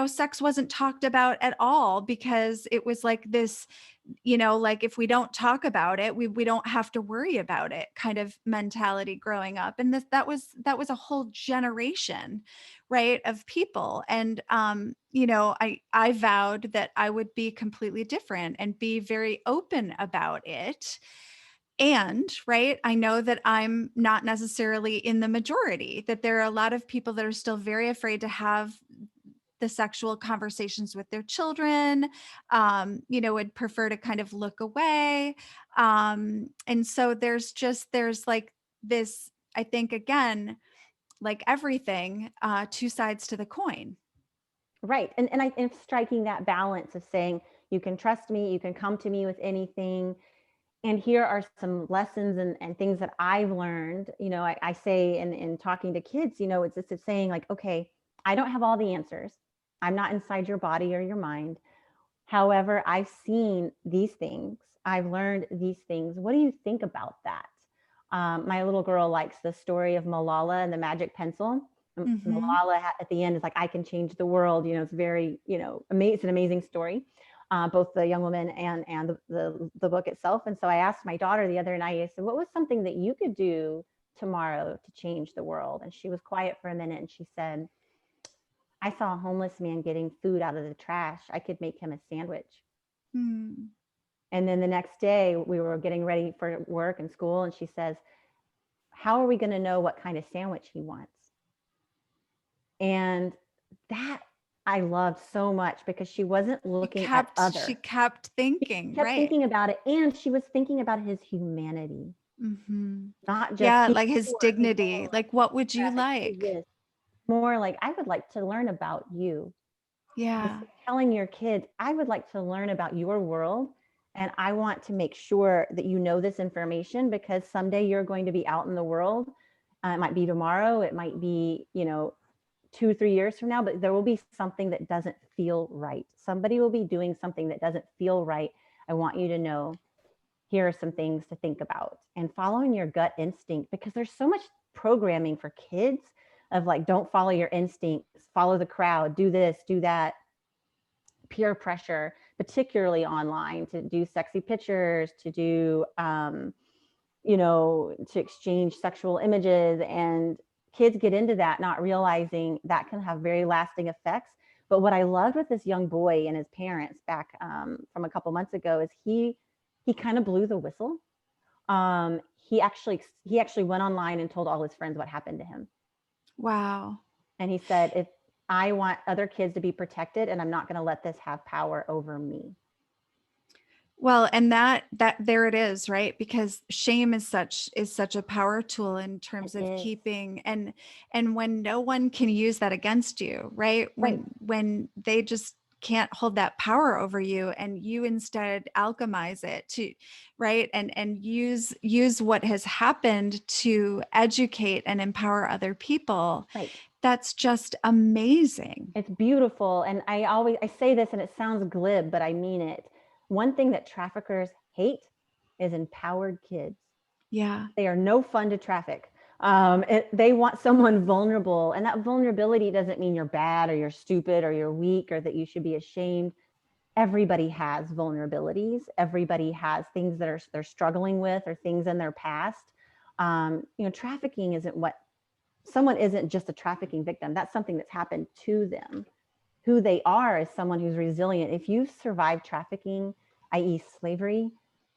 sex wasn't talked about at all, because it was like this, like, if we don't talk about it, we don't have to worry about it kind of mentality growing up. And that was a whole generation, right, of people. And I vowed that I would be completely different and be very open about it. And right, I know that I'm not necessarily in the majority, that there are a lot of people that are still very afraid to have the sexual conversations with their children, would prefer to kind of look away. And so there's like this, I think, again, like everything, two sides to the coin. Right. And I am striking that balance of saying, you can trust me, you can come to me with anything. And here are some lessons and things that I've learned. I say in talking to kids, it's just saying like, okay, I don't have all the answers. I'm not inside your body or your mind. However, I've seen these things. I've learned these things. What do you think about that? My little girl likes the story of Malala and the magic pencil. Mm-hmm. Malala at the end is like, I can change the world. It's very, it's an amazing story, both the young woman and the book itself. And so I asked my daughter the other night, I said, what was something that you could do tomorrow to change the world? And she was quiet for a minute, and she said, I saw a homeless man getting food out of the trash. I could make him a sandwich. Mm. And then the next day we were getting ready for work and school, and she says, how are we going to know what kind of sandwich he wants? And that I loved so much, because she wasn't looking at She other. kept thinking, She kept right. thinking about it, and she was thinking about his humanity, Mm-hmm. not just Yeah, he's like his poor, he's dignity. lonely, Like, what would you trafficked, like? this. More like, I would like to learn about you. And Yeah. so telling your kids, I would like to learn about your world, and I want to make sure that you know this information, because someday you're going to be out in the world. It might be tomorrow, it might be 2-3 years from now, but there will be something that doesn't feel right. Somebody will be doing something that doesn't feel right. I want you to know, here are some things to think about, and following your gut instinct, because there's so much programming for kids of like, don't follow your instincts, follow the crowd, do this, do that, peer pressure, particularly online, to do sexy pictures, to do to exchange sexual images. And kids get into that, not realizing that can have very lasting effects. But what I loved with this young boy and his parents back from a couple months ago is he kind of blew the whistle. He actually went online and told all his friends what happened to him. Wow. And he said, if I want other kids to be protected, and I'm not going to let this have power over me. Well, and that there it is, right? Because shame is such a power tool in terms It of is. keeping, and when no one can use that against you, right? Right. When they just can't hold that power over you, and you instead alchemize it to, right? And use what has happened to educate and empower other people. Right. That's just amazing. It's beautiful. And I say this and it sounds glib, but I mean it. One thing that traffickers hate is empowered kids. Yeah. They are no fun to traffic. They want someone vulnerable, and that vulnerability doesn't mean you're bad or you're stupid or you're weak or that you should be ashamed. Everybody has vulnerabilities. Everybody has things that they're struggling with, or things in their past. Trafficking someone isn't just a trafficking victim. That's something that's happened to them. Who they are is someone who's resilient. If you've survived trafficking, i.e. slavery,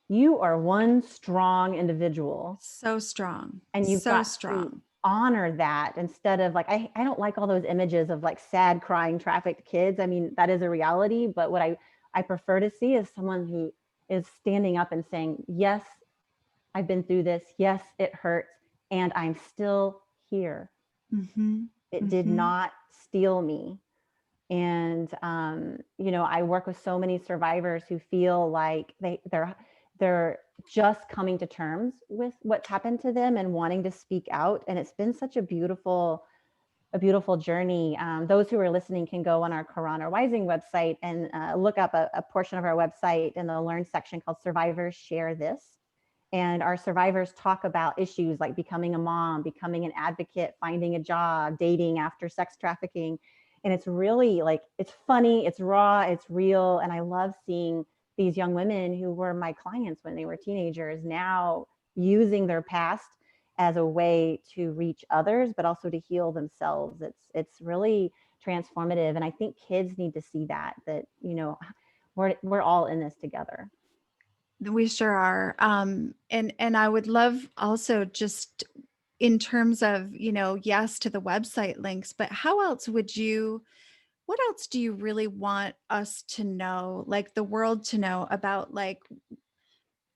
you are one strong individual. So strong. And you've So got to strong. honor that, instead of like, I don't like all those images of like sad crying trafficked kids. I mean, that is a reality, but what I prefer to see is someone who is standing up and saying, yes, I've been through this. Yes, it hurts. And I'm still here. Mm-hmm. It did not steal me. And I work with so many survivors who feel like they're just coming to terms with what's happened to them and wanting to speak out. And it's been such a beautiful journey. Those who are listening can go on our Corona Rising website and look up a portion of our website in the Learn section called Survivors Share This. And our survivors talk about issues like becoming a mom, becoming an advocate, finding a job, dating after sex trafficking. And it's really like, it's funny, it's raw, it's real. And I love seeing these young women who were my clients when they were teenagers now using their past as a way to reach others, but also to heal themselves. It's really transformative. And I think kids need to see that we're all in this together. We sure are. And I would love also just in terms of, yes to the website links, but what else do you really want us to know, like the world to know about, like,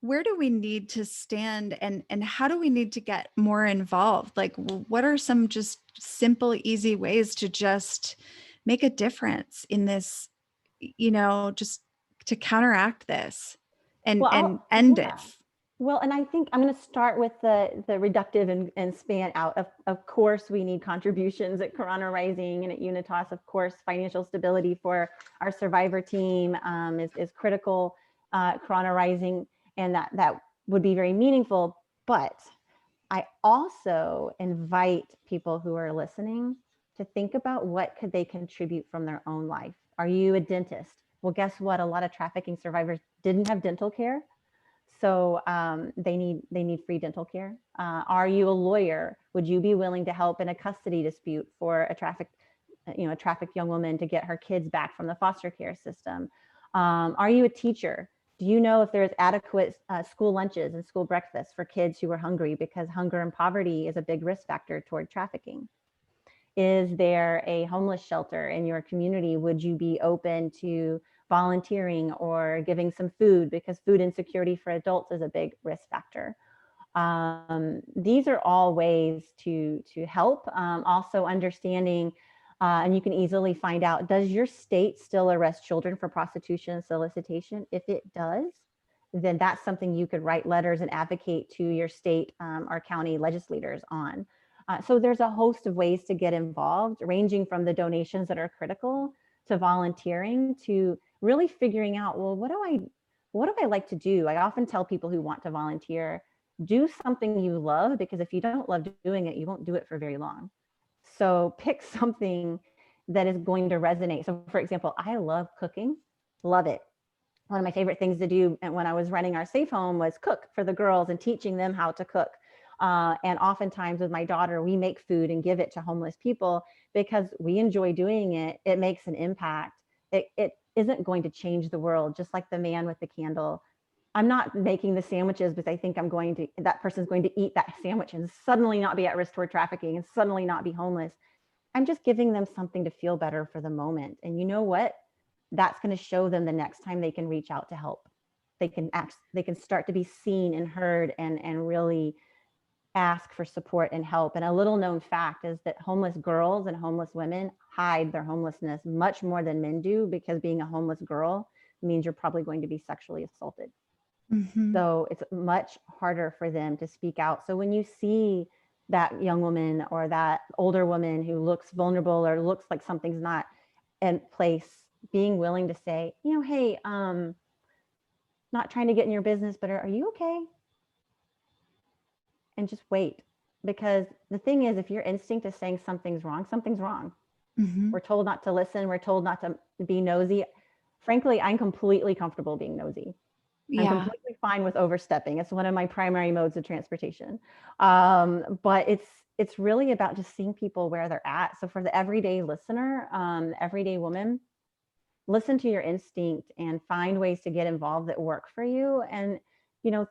where do we need to stand and how do we need to get more involved? Like, what are some just simple, easy ways to just make a difference in this, just to counteract this and end it? Well, and I think I'm going to start with the reductive and span out. Of course, we need contributions at Corona Rising and at Unitas. Of course, financial stability for our survivor team is critical. Corona Rising, and that would be very meaningful. But I also invite people who are listening to think about what could they contribute from their own life. Are you a dentist? Well, guess what? A lot of trafficking survivors didn't have dental care. So they need free dental care. Are you a lawyer? Would you be willing to help in a custody dispute for a trafficked young woman to get her kids back from the foster care system? Are you a teacher? Do you know if there's adequate school lunches and school breakfasts for kids who are hungry? Because hunger and poverty is a big risk factor toward trafficking. Is there a homeless shelter in your community? Would you be open to volunteering or giving some food, because food insecurity for adults is a big risk factor? These are all ways to help. Also understanding, and you can easily find out, does your state still arrest children for prostitution and solicitation? If it does, then that's something you could write letters and advocate to your state or county legislators on. So there's a host of ways to get involved, ranging from the donations that are critical to volunteering to really figuring out, well, what do I like to do? I often tell people who want to volunteer, do something you love, because if you don't love doing it, you won't do it for very long. So pick something that is going to resonate. So for example, I love cooking, love it. One of my favorite things to do when I was running our safe home was cook for the girls and teaching them how to cook. And oftentimes with my daughter, we make food and give it to homeless people because we enjoy doing it. It makes an impact. It isn't going to change the world, just like the man with the candle. I'm not making the sandwiches because I think that person's going to eat that sandwich and suddenly not be at risk toward trafficking and suddenly not be homeless. I'm just giving them something to feel better for the moment. And you know what? That's going to show them the next time they can reach out to help. They can start to be seen and heard and really ask for support and help. And a little known fact is that homeless girls and homeless women hide their homelessness much more than men do, because being a homeless girl means you're probably going to be sexually assaulted. So it's much harder for them to speak out. So when you see that young woman or that older woman who looks vulnerable or looks like something's not in place, being willing to say, hey, not trying to get in your business, but are you okay? And just wait. Because the thing is, if your instinct is saying something's wrong, something's wrong. We're told not to listen. We're told not to be nosy. Frankly, I'm completely comfortable being nosy. I'm completely fine with overstepping. It's one of my primary modes of transportation. But it's really about just seeing people where they're at. So for the everyday listener, everyday woman, listen to your instinct and find ways to get involved that work for you. And,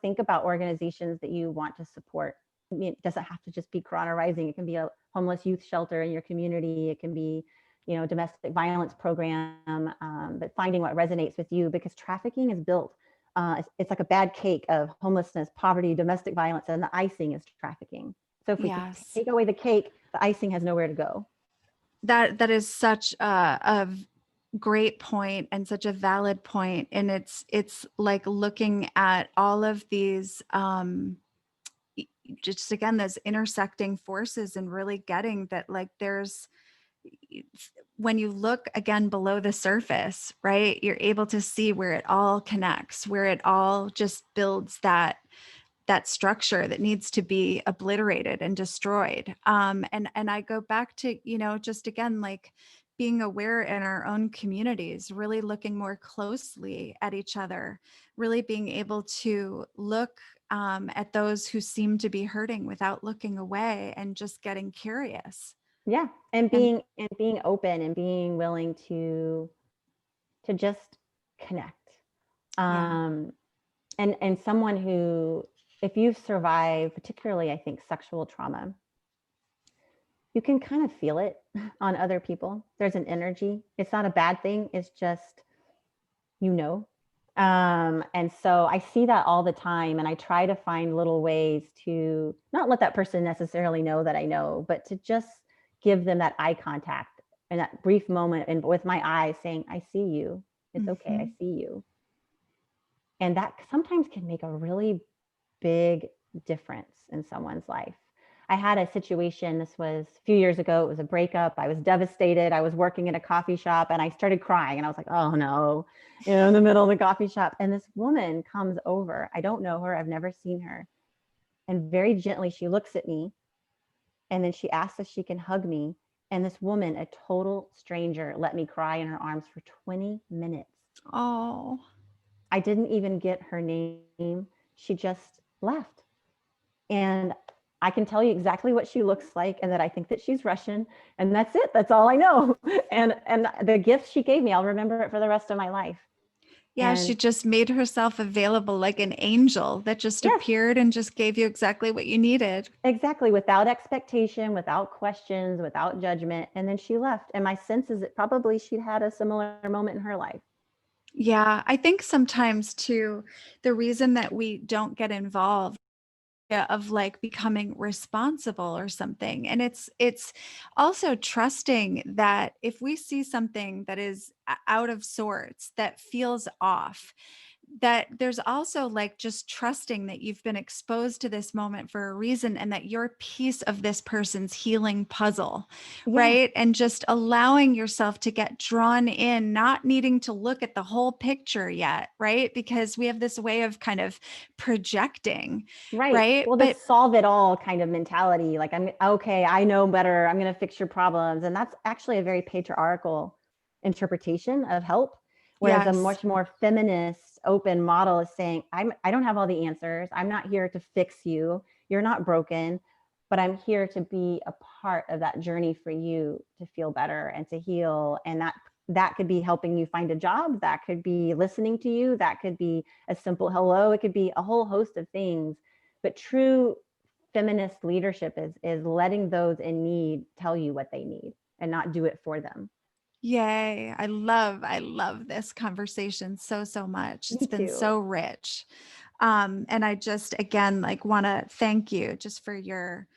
think about organizations that you want to support. It doesn't have to just be Corona Rising. It can be a homeless youth shelter in your community. It can be, domestic violence program, but finding what resonates with you, because trafficking is built. It's like a bad cake of homelessness, poverty, domestic violence, and the icing is trafficking. So if we take away the cake, the icing has nowhere to go. That is such a great point and such a valid point. And it's like looking at all of these just again those intersecting forces and really getting that like there's when you look again below the surface, right, you're able to see where it all connects, where it all just builds that structure that needs to be obliterated and destroyed. And I go back to, just again, like being aware in our own communities, really looking more closely at each other, really being able to look at those who seem to be hurting without looking away and just getting curious. Yeah. And being open and being willing to just connect. Yeah. And someone who, if you've survived, particularly, I think, sexual trauma, you can kind of feel it on other people. There's an energy. It's not a bad thing. It's just, and so I see that all the time, and I try to find little ways to not let that person necessarily know that I know, but to just give them that eye contact and that brief moment and with my eyes saying, I see you. It's okay. I see you. And that sometimes can make a really big difference in someone's life. I had a situation, this was a few years ago, it was a breakup. I was devastated. I was working in a coffee shop and I started crying and I was like, oh no, in the middle of the coffee shop. And this woman comes over. I don't know her. I've never seen her. And very gently, she looks at me and then she asks if she can hug me. And this woman, a total stranger, let me cry in her arms for 20 minutes. Oh, I didn't even get her name. She just left. And I can tell you exactly what she looks like and that I think that she's Russian. And that's it. That's all I know. And the gift she gave me, I'll remember it for the rest of my life. yeah, she And just made herself available like an angel that just yes, appeared and just gave you exactly what you needed. exactly. Without expectation, without questions, without judgment. And then she left. And my sense is that probably she'd had a similar moment in her life. Yeah, I think sometimes too, the reason that we don't get involved of like becoming responsible or something, and it's also trusting that if we see something that is out of sorts, that feels off, that there's also like just trusting that you've been exposed to this moment for a reason and that you're a piece of this person's healing puzzle, Yeah. right? And just allowing yourself to get drawn in, not needing to look at the whole picture yet, right? Because we have this way of kind of projecting, Right. right? Well, But this solve it all kind of mentality. Like, I'm okay. I know better. I'm going to fix your problems. And that's actually a very patriarchal interpretation of help. Whereas a yes, much more feminist, open model is saying, I don't have all the answers. I'm not here to fix you. You're not broken, but I'm here to be a part of that journey for you to feel better and to heal. And that could be helping you find a job. That could be listening to you. That could be a simple hello. It could be a whole host of things. But true feminist leadership is letting those in need tell you what they need and not do it for them. yay. I love this conversation so much. It's Me been too. so rich. And I just again like want to thank you just for your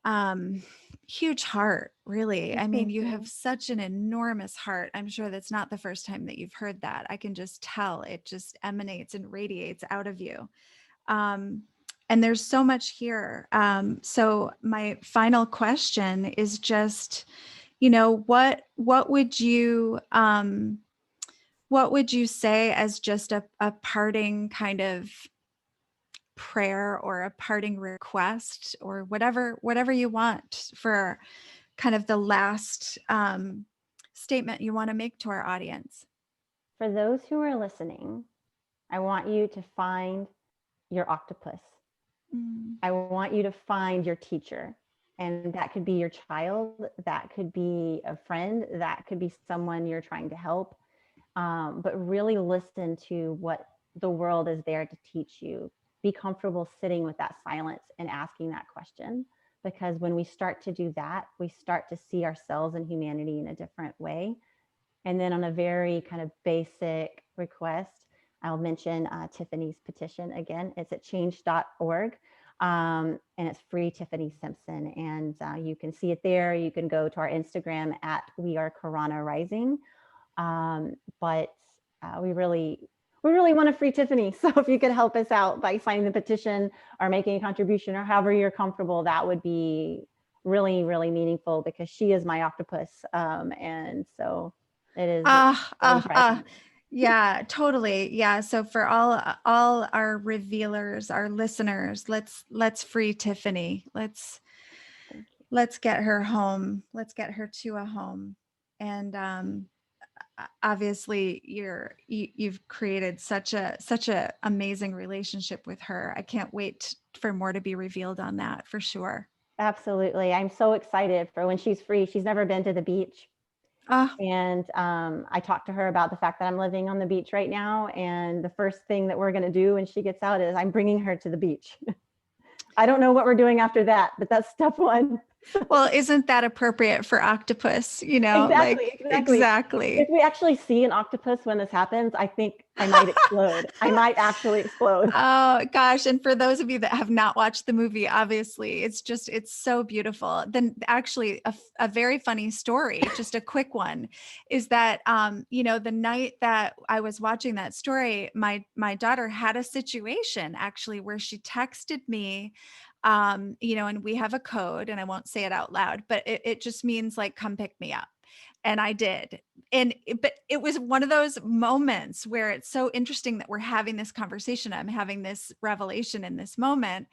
um huge heart, really. I mean, Thank you have you. such an enormous heart. I'm sure that's not the first time that you've heard that. I can just tell it just emanates and radiates out of you. Um, and there's so much here. So my final question is just, what would you say as just a parting kind of prayer or a parting request or whatever you want for kind of the last statement you want to make to our audience? For those who are listening, I want you to find your octopus. Mm, I want you to find your teacher. And that could be your child, that could be a friend, that could be someone you're trying to help. But really listen to what the world is there to teach you. Be comfortable sitting with that silence and asking that question. Because when we start to do that, we start to see ourselves and humanity in a different way. And then on a very kind of basic request, I'll mention Tiffany's petition again. It's at change.org. And it's free, Tiffany Simpson. And you can see it there. You can go to our Instagram at We Are Corona Rising. But we really want to free Tiffany. So if you could help us out by signing the petition or making a contribution or however you're comfortable, that would be really, really meaningful, because she is my octopus. And so it is really precious. Yeah, totally. Yeah. So for all our revealers, our listeners, let's free Tiffany. Let's get her home. Let's get her to a home. And obviously you've created such a amazing relationship with her. I can't wait for more to be revealed on that, for sure. Absolutely. I'm so excited for when she's free. She's never been to the beach. And I talked to her about the fact that I'm living on the beach right now. And the first thing that we're going to do when she gets out is I'm bringing her to the beach. I don't know what we're doing after that, but that's step one. Well, isn't that appropriate for octopus? You know, exactly. If we actually see an octopus when this happens, I think I might explode. I might actually explode. Oh gosh. And for those of you that have not watched the movie, obviously it's so beautiful. Then actually a very funny story, just a quick one, is that, the night that I was watching that story, my daughter had a situation actually where she texted me, and we have a code, and I won't say it out loud, but it just means like, come pick me up. And I did. But it was one of those moments where it's so interesting that we're having this conversation. I'm having this revelation in this moment,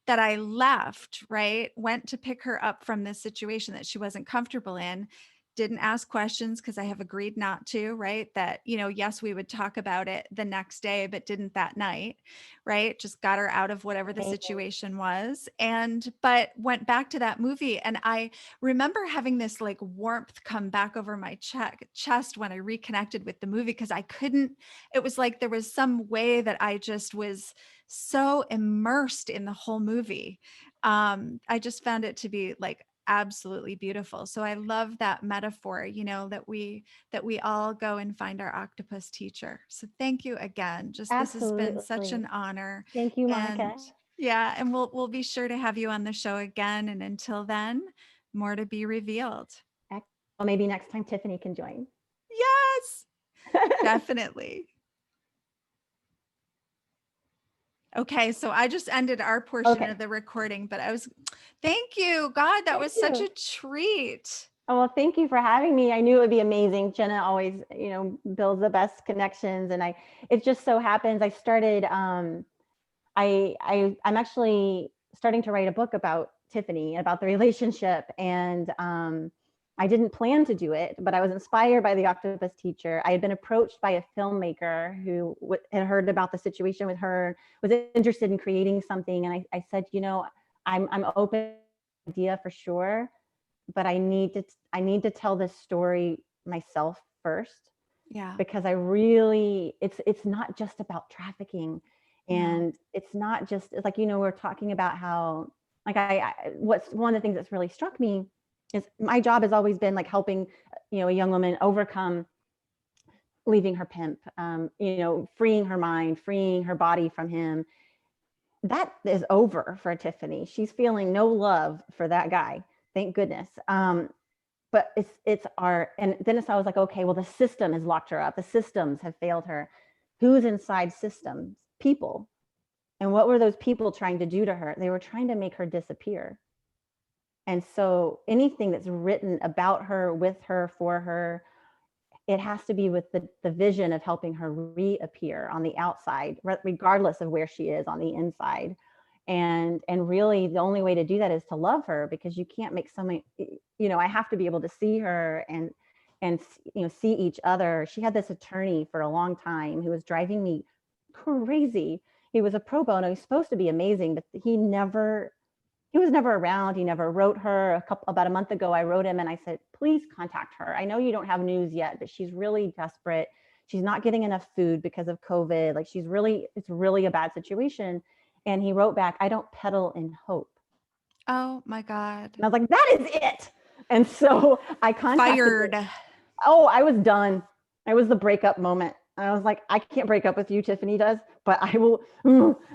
that I left, right? Went to pick her up from this situation that she wasn't comfortable in. Didn't ask questions because I have agreed not to, right? That, yes, we would talk about it the next day, but didn't that night, right? Just got her out of whatever the situation was. But went back to that movie. And I remember having this like warmth come back over my chest when I reconnected with the movie, because it was like there was some way that I just was so immersed in the whole movie. I just found it to be like absolutely beautiful. So I love that metaphor, that we all go and find our octopus teacher. So thank you again. This has been such an honor. Thank you, Monica. And we'll be sure to have you on the show again. And until then, more to be revealed. Well, maybe next time Tiffany can join. Yes, definitely. Okay, so I just ended our portion of the recording, but thank you. God, that was such a treat. Oh, well, thank you for having me. I knew it would be amazing. Jenna always, builds the best connections. And it just so happens I started, I'm actually starting to write a book about Tiffany, about the relationship. And I didn't plan to do it, but I was inspired by the octopus teacher. I had been approached by a filmmaker who had heard about the situation with her, was interested in creating something. And I said, I'm open to the idea for sure, but I need to tell this story myself first. Yeah. Because it's not just about trafficking. And it's not just like, we're talking about how, like, what's one of the things that's really struck me is my job has always been like helping, a young woman overcome leaving her pimp, freeing her mind, freeing her body from him. That is over for Tiffany. She's feeling no love for that guy. Thank goodness. But and then I was like, okay, well, the system has locked her up. The systems have failed her. Who's inside systems? People. And what were those people trying to do to her? They were trying to make her disappear. And so anything that's written about her, with her, for her, it has to be with the vision of helping her reappear on the outside, regardless of where she is on the inside. And really the only way to do that is to love her, because you can't make someone, I have to be able to see her and see each other. She had this attorney for a long time who was driving me crazy. He was a pro bono. He's supposed to be amazing, but he was never around. He never wrote her. About a month ago, I wrote him and I said, please contact her. I know you don't have news yet, but she's really desperate. She's not getting enough food because of COVID. Like it's really a bad situation. And he wrote back, I don't peddle in hope. Oh my God. And I was like, that is it. And so I contacted Fired. Oh, I was done. It was the breakup moment. And I was like, I can't break up with you, Tiffany does, but I will.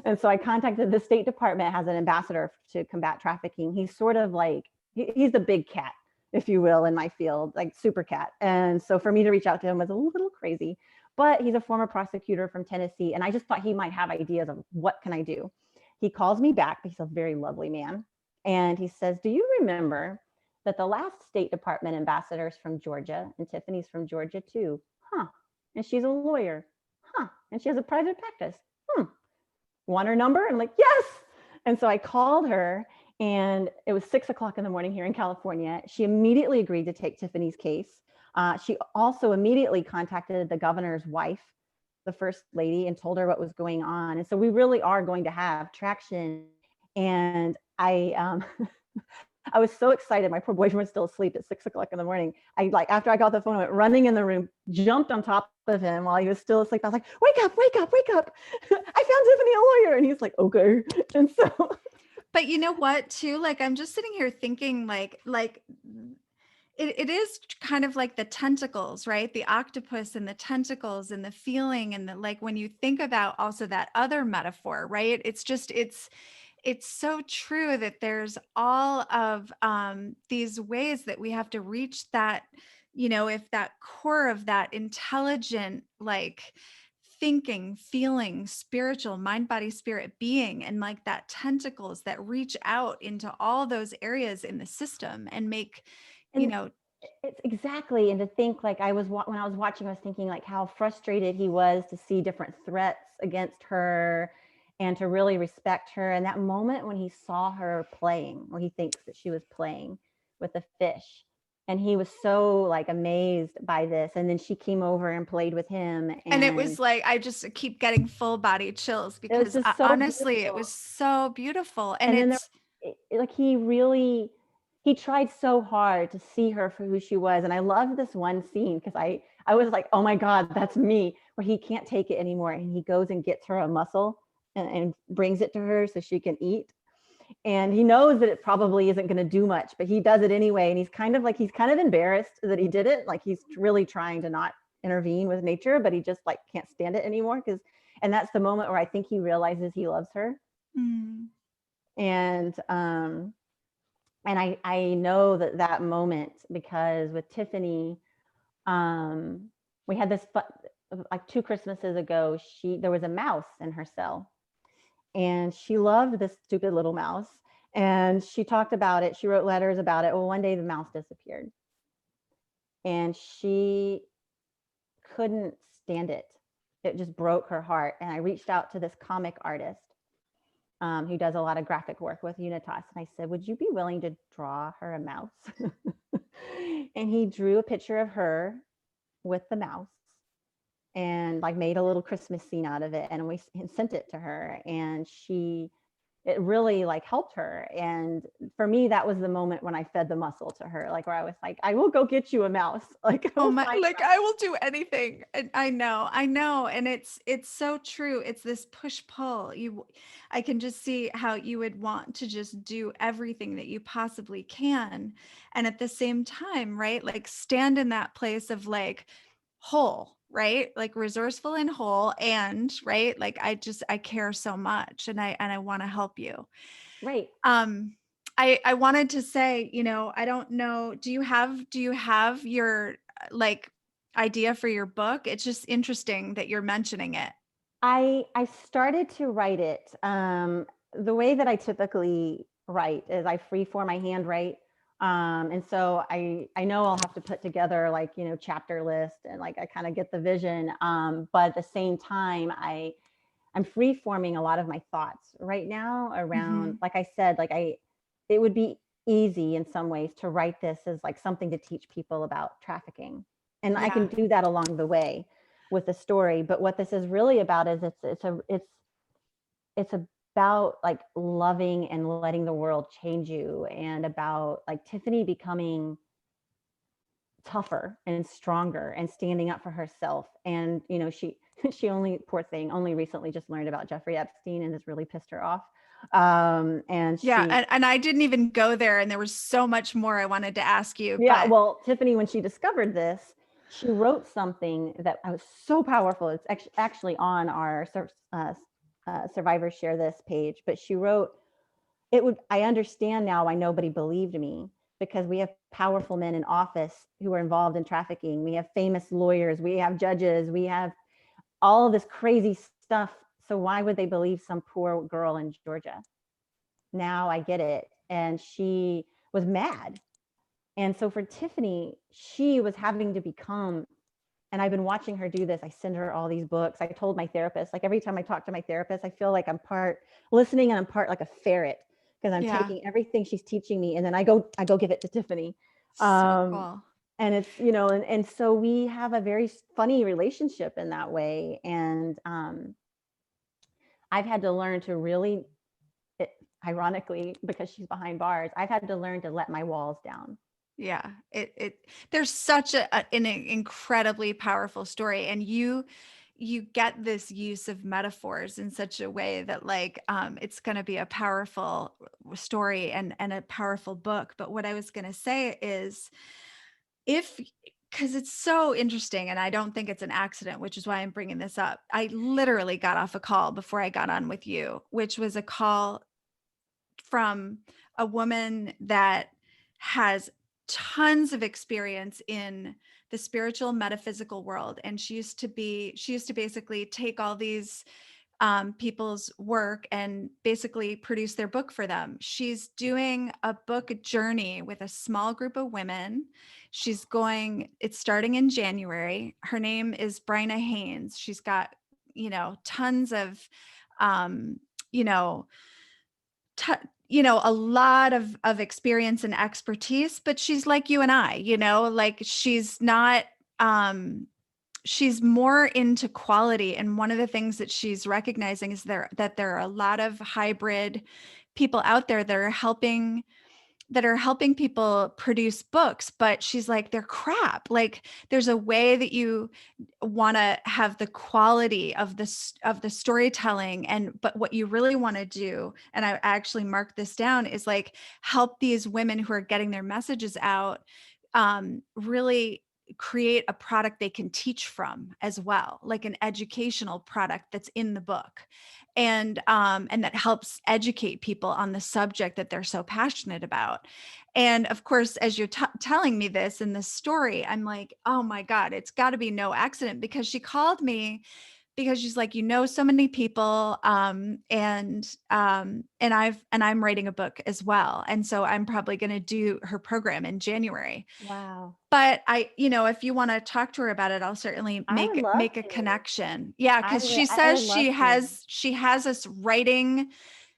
And so I contacted the State Department, has an ambassador to combat trafficking. He's sort of like, he's the big cat, if you will, in my field, like super cat. And so for me to reach out to him was a little crazy, but he's a former prosecutor from Tennessee. And I just thought he might have ideas of what can I do? He calls me back, he's a very lovely man. And he says, do you remember that the last State Department ambassador's from Georgia, and Tiffany's from Georgia too? Huh. And she's a lawyer. Huh. And she has a private practice. Want her number? I'm like, yes. And so I called her, and it was 6:00 in the morning here in California. She immediately agreed to take Tiffany's case. She also immediately contacted the governor's wife, the first lady, and told her what was going on. And so we really are going to have traction. And I I was so excited. My poor boyfriend was still asleep at 6:00 in the morning. After I got the phone, I went running in the room, jumped on top of him while he was still asleep. I was like, wake up, wake up, wake up. I found Tiffany a lawyer. And he's like, okay. And so. But you know what, too? Like, I'm just sitting here thinking it is kind of like the tentacles, right? The octopus and the tentacles and the feeling and the, like, when you think about also that other metaphor, right? It's so true that there's all of these ways that we have to reach that, if that core of that intelligent, like thinking, feeling, spiritual, mind, body, spirit being, and like that tentacles that reach out into all those areas in the system and make, And it's exactly. And to think, like, when I was watching, I was thinking like how frustrated he was to see different threats against her and to really respect her. And that moment when he saw her playing, or he thinks that she was playing with a fish, and he was so like amazed by this. And then she came over and played with him. And it was like, I just keep getting full body chills it was because just so honestly, it beautiful. was so beautiful. And then it's like he tried so hard to see her for who she was. And I love this one scene because I was like, oh my God, that's me, where he can't take it anymore. And he goes and gets her a mussel and brings it to her so she can eat. And he knows that it probably isn't going to do much, but he does it anyway. And he's kind of embarrassed that he did it. Like, he's really trying to not intervene with nature, but he just like can't stand it anymore. And that's the moment where I think he realizes he loves her. And I know that moment because with Tiffany, we had this like 2 Christmases ago, there was a mouse in her cell, and she loved this stupid little mouse, and she talked about it. She wrote letters about it. Well, one day the mouse disappeared, and she couldn't stand it. It just broke her heart. And I reached out to this comic artist who does a lot of graphic work with Unitas. And I said, would you be willing to draw her a mouse? And he drew a picture of her with the mouse and like made a little Christmas scene out of it. And we sent it to her, and it really like helped her. And for me, that was the moment when I fed the mussel to her, like where I was like, I will go get you a mouse. Like, oh my, like I will do anything. I know. And it's so true. It's this push pull. I can just see how you would want to just do everything that you possibly can. And at the same time, right? Like, stand in that place of like whole, right? Like resourceful and whole, and right. Like, I care so much, and I want to help you. Right. I wanted to say, I don't know, do you have your like idea for your book? It's just interesting that you're mentioning it. I started to write it. The way that I typically write is I freeform my handwrite. And so I know I'll have to put together like, chapter list, and like I kind of get the vision. But at the same time, I'm free forming a lot of my thoughts right now around, like I said, like it would be easy in some ways to write this as like something to teach people about trafficking. And I can do that along the way with the story. But what this is really about is it's about like loving and letting the world change you, and about like Tiffany becoming tougher and stronger and standing up for herself. And she only, poor thing, only recently just learned about Jeffrey Epstein, and has really pissed her off. And I didn't even go there, and there was so much more I wanted to ask you. Yeah, well, Tiffany, when she discovered this, She wrote something that was so powerful. It's actually on our Survivors Share This page, but she wrote, I understand now why nobody believed me, because we have powerful men in office who are involved in trafficking. We have famous lawyers, we have judges, we have all of this crazy stuff. So why would they believe some poor girl in Georgia? Now I get it. And she was mad. And so for Tiffany, she was having to become, and I've been watching her do this. I send her all these books. I told my therapist, like every time I talk to my therapist, I feel like I'm part listening and I'm part like a ferret, because I'm Yeah. taking everything she's teaching me and then I go give it to Tiffany. So cool. And it's, and so we have a very funny relationship in that way. And I've had to learn to really, ironically, because she's behind bars, I've had to learn to let my walls down. Yeah, there's such an incredibly powerful story, and you get this use of metaphors in such a way that like it's going to be a powerful story and a powerful book. But what I was going to say is, because it's so interesting, and I don't think it's an accident, which is why I'm bringing this up. I literally got off a call before I got on with you, which was a call from a woman that has tons of experience in the spiritual metaphysical world. And she used to basically take all these people's work and basically produce their book for them. She's doing a book journey with a small group of women. It's starting in January. Her name is Bryna Haynes. She's got, tons of, you know, a lot of experience and expertise, but she's like you and I, like she's not, she's more into quality. And one of the things that she's recognizing is that there are a lot of hybrid people out there that are helping people produce books, but she's like, they're crap. Like there's a way that you want to have the quality of the storytelling, but what you really want to do, and I actually marked this down, is like help these women who are getting their messages out really create a product they can teach from as well, like an educational product that's in the book, and that helps educate people on the subject that they're so passionate about. And of course, as you're telling me this in this story, I'm like, oh my God, it's got to be no accident, because she called me because she's like, so many people, and I'm writing a book as well, and so I'm probably going to do her program in January. Wow. But if you want to talk to her about it, I'll certainly I would love make a to. connection. Yeah, because she I says would love to. she has us writing,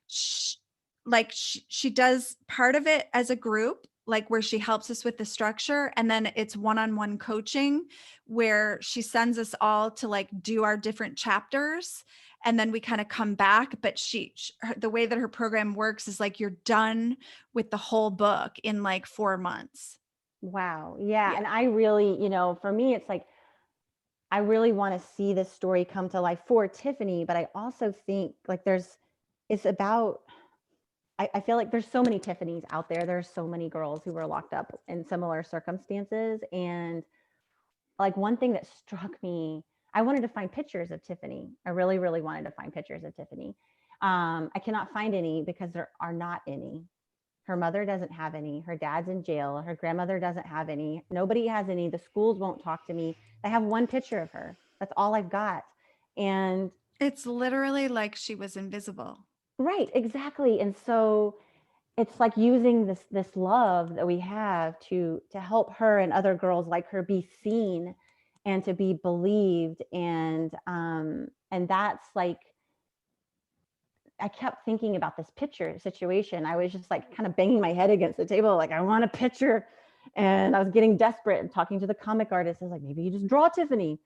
she does part of it as a group, like where she helps us with the structure, and then it's one-on-one coaching where she sends us all to like do our different chapters, and then we kind of come back. But the way that her program works is like you're done with the whole book in like 4 months. Wow. Yeah. Yeah. And I really, for me, it's like, I really want to see this story come to life for Tiffany, but I also think like it's about, I feel like there's so many Tiffany's out there. There's so many girls who were locked up in similar circumstances. And like one thing that struck me, I wanted to find pictures of Tiffany. I really, really wanted to find pictures of Tiffany. I cannot find any because there are not any. Her mother doesn't have any. Her dad's in jail. Her grandmother doesn't have any. Nobody has any. The schools won't talk to me. I have one picture of her. That's all I've got. And It's literally like she was invisible. right, exactly. And so it's like using this love that we have to help her and other girls like her be seen and to be believed. And that's like, I kept thinking about this picture situation. I was just like kind of banging my head against the table, like, I want a picture. And I was getting desperate and talking to the comic artist. I was like, maybe you just draw Tiffany.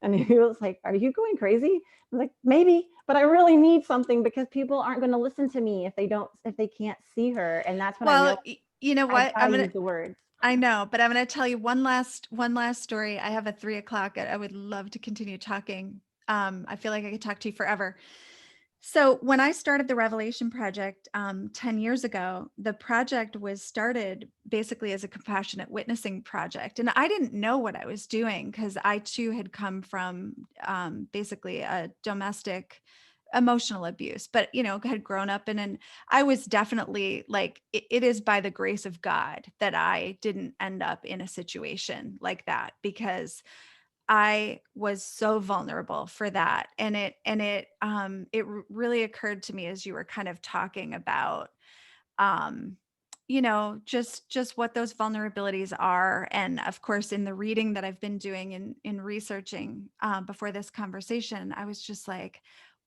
And he was like, are you going crazy? I was like, maybe, but I really need something because people aren't going to listen to me if they can't see her. And that's when I Well, realized you know I what? gotta use the words. I know, but I'm going to tell you one last story. I have a 3 o'clock. I would love to continue talking. I feel like I could talk to you forever. So when I started the Revelation Project 10 years ago, the project was started basically as a compassionate witnessing project. And I didn't know what I was doing because I too had come from basically a domestic emotional abuse, but, you know, had grown up in, and I was definitely like, it is by the grace of God that I didn't end up in a situation like that, because I was so vulnerable for that. And it really occurred to me as you were kind of talking about, um, you know, just what those vulnerabilities are. And of course, in the reading that I've been doing in researching before this conversation, I was just like,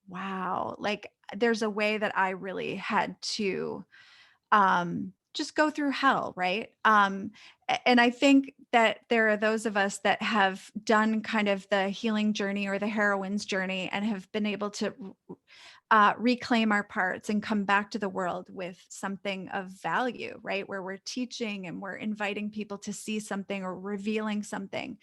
wow, like there's a way that I really had to just go through hell, right? And I think that there are those of us that have done kind of the healing journey or the heroine's journey and have been able to reclaim our parts and come back to the world with something of value, right? Where we're teaching and we're inviting people to see something or revealing something.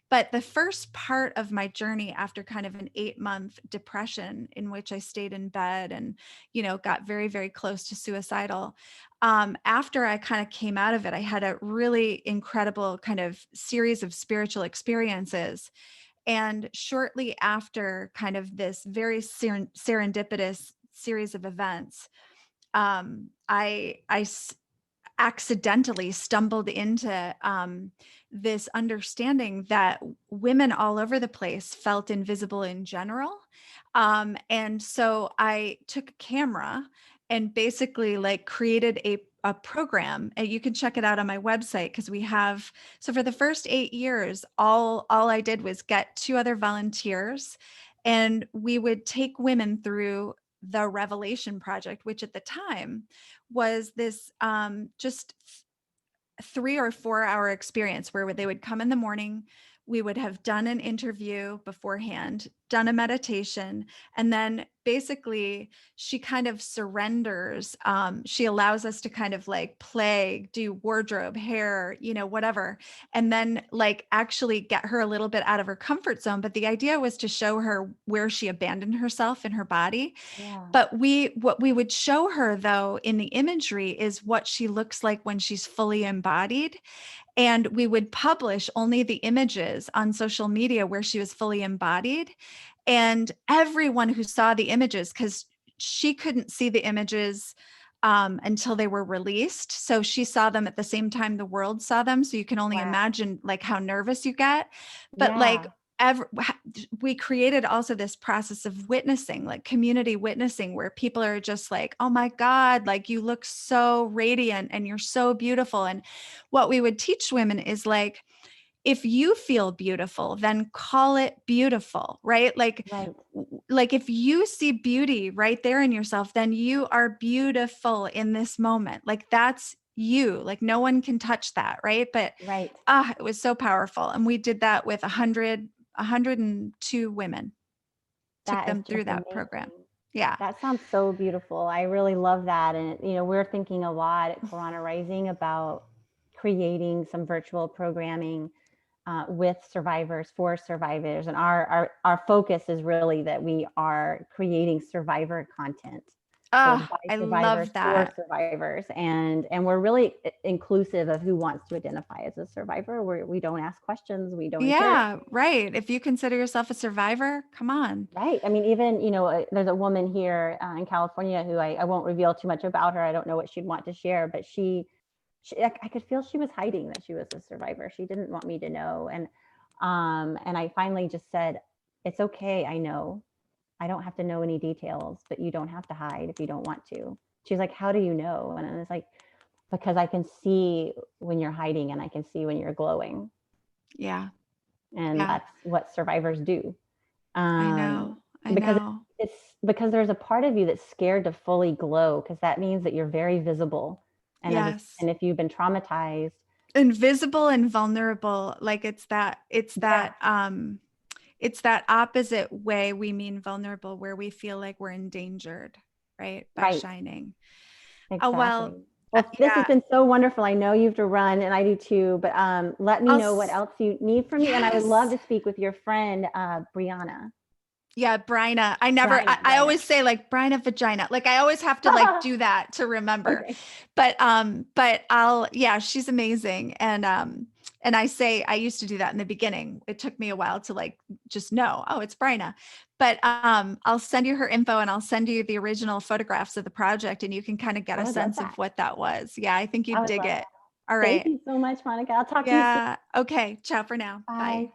But the first part of my journey, after kind of an 8-month depression in which I stayed in bed and, you know, got very, very close to suicidal, after I kind of came out of it, I had a really incredible kind of series of spiritual experiences. And shortly after kind of this very serendipitous series of events, I accidentally stumbled into this understanding that women all over the place felt invisible in general. And so I took a camera and basically like created a program, and you can check it out on my website because we have, so for the first 8 years, all I did was get 2 other volunteers, and we would take women through the Revelation Project, which at the time was this just 3 or 4 hour experience where they would come in the morning. We would have done an interview beforehand, done a meditation, and then basically she kind of surrenders. She allows us to kind of like play, do wardrobe, hair, you know, whatever, and then like actually get her a little bit out of her comfort zone. But the idea was to show her where she abandoned herself in her body. Yeah. But what we would show her though in the imagery is what she looks like when she's fully embodied. And we would publish only the images on social media where she was fully embodied. And everyone who saw the images, because she couldn't see the images until they were released. So she saw them at the same time the world saw them. So you can only Wow. imagine like how nervous you get. But like Yeah. we created also this process of witnessing, like community witnessing, where people are just like, oh my God, like you look so radiant and you're so beautiful. And what we would teach women is like, if you feel beautiful, then call it beautiful, right? Right. Like if you see beauty right there in yourself, then you are beautiful in this moment. Like that's you, like no one can touch that, right? But Right. it was so powerful. And we did that with 102 women, took That is them through just that program. amazing. Yeah. That sounds so beautiful. I really love that. And, you know, we're thinking a lot at Corona Rising about creating some virtual programming with survivors, for survivors. And our focus is really that we are creating survivor content. So it's by I survivors love for that. survivors. And we're really inclusive of who wants to identify as a survivor. We don't ask questions. We don't encourage. Yeah, right. If you consider yourself a survivor, come on. Right. I mean, even, you know, there's a woman here in California who I won't reveal too much about her. I don't know what she'd want to share, but I could feel she was hiding that she was a survivor. She didn't want me to know. And I finally just said, it's okay. I know. I don't have to know any details, but you don't have to hide if you don't want to. She's like, how do you know? And I was like, because I can see when you're hiding and I can see when you're glowing. Yeah. And Yeah. that's what survivors do. I know. I Because know. it's because there's a part of you that's scared to fully glow, because that means that you're very visible. Yes. And if you've been traumatized, Invisible and vulnerable. Like yeah, it's that opposite way we mean vulnerable, where we feel like we're endangered, right? By right, shining. Oh, well, exactly. Well, this has yeah. been so wonderful. I know you have to run, and I do too. But let me I'll, know what else you need from me, and I would love yes. to speak with your friend Brianna. Yeah, Bryna. I never, I Bryna. always say like Bryna vagina. Like I always have to like do that to remember. Okay. But yeah, she's amazing. And I used to do that in the beginning. It took me a while to like just know, oh, it's Bryna. But I'll send you her info and I'll send you the original photographs of the project and you can kind of get I a would love sense of that. what that was. Yeah, I think I you'd would dig love it. that. All Thank right. you so much, Monica. I'll talk to you soon. Yeah. Okay. Ciao for now. Bye. Bye.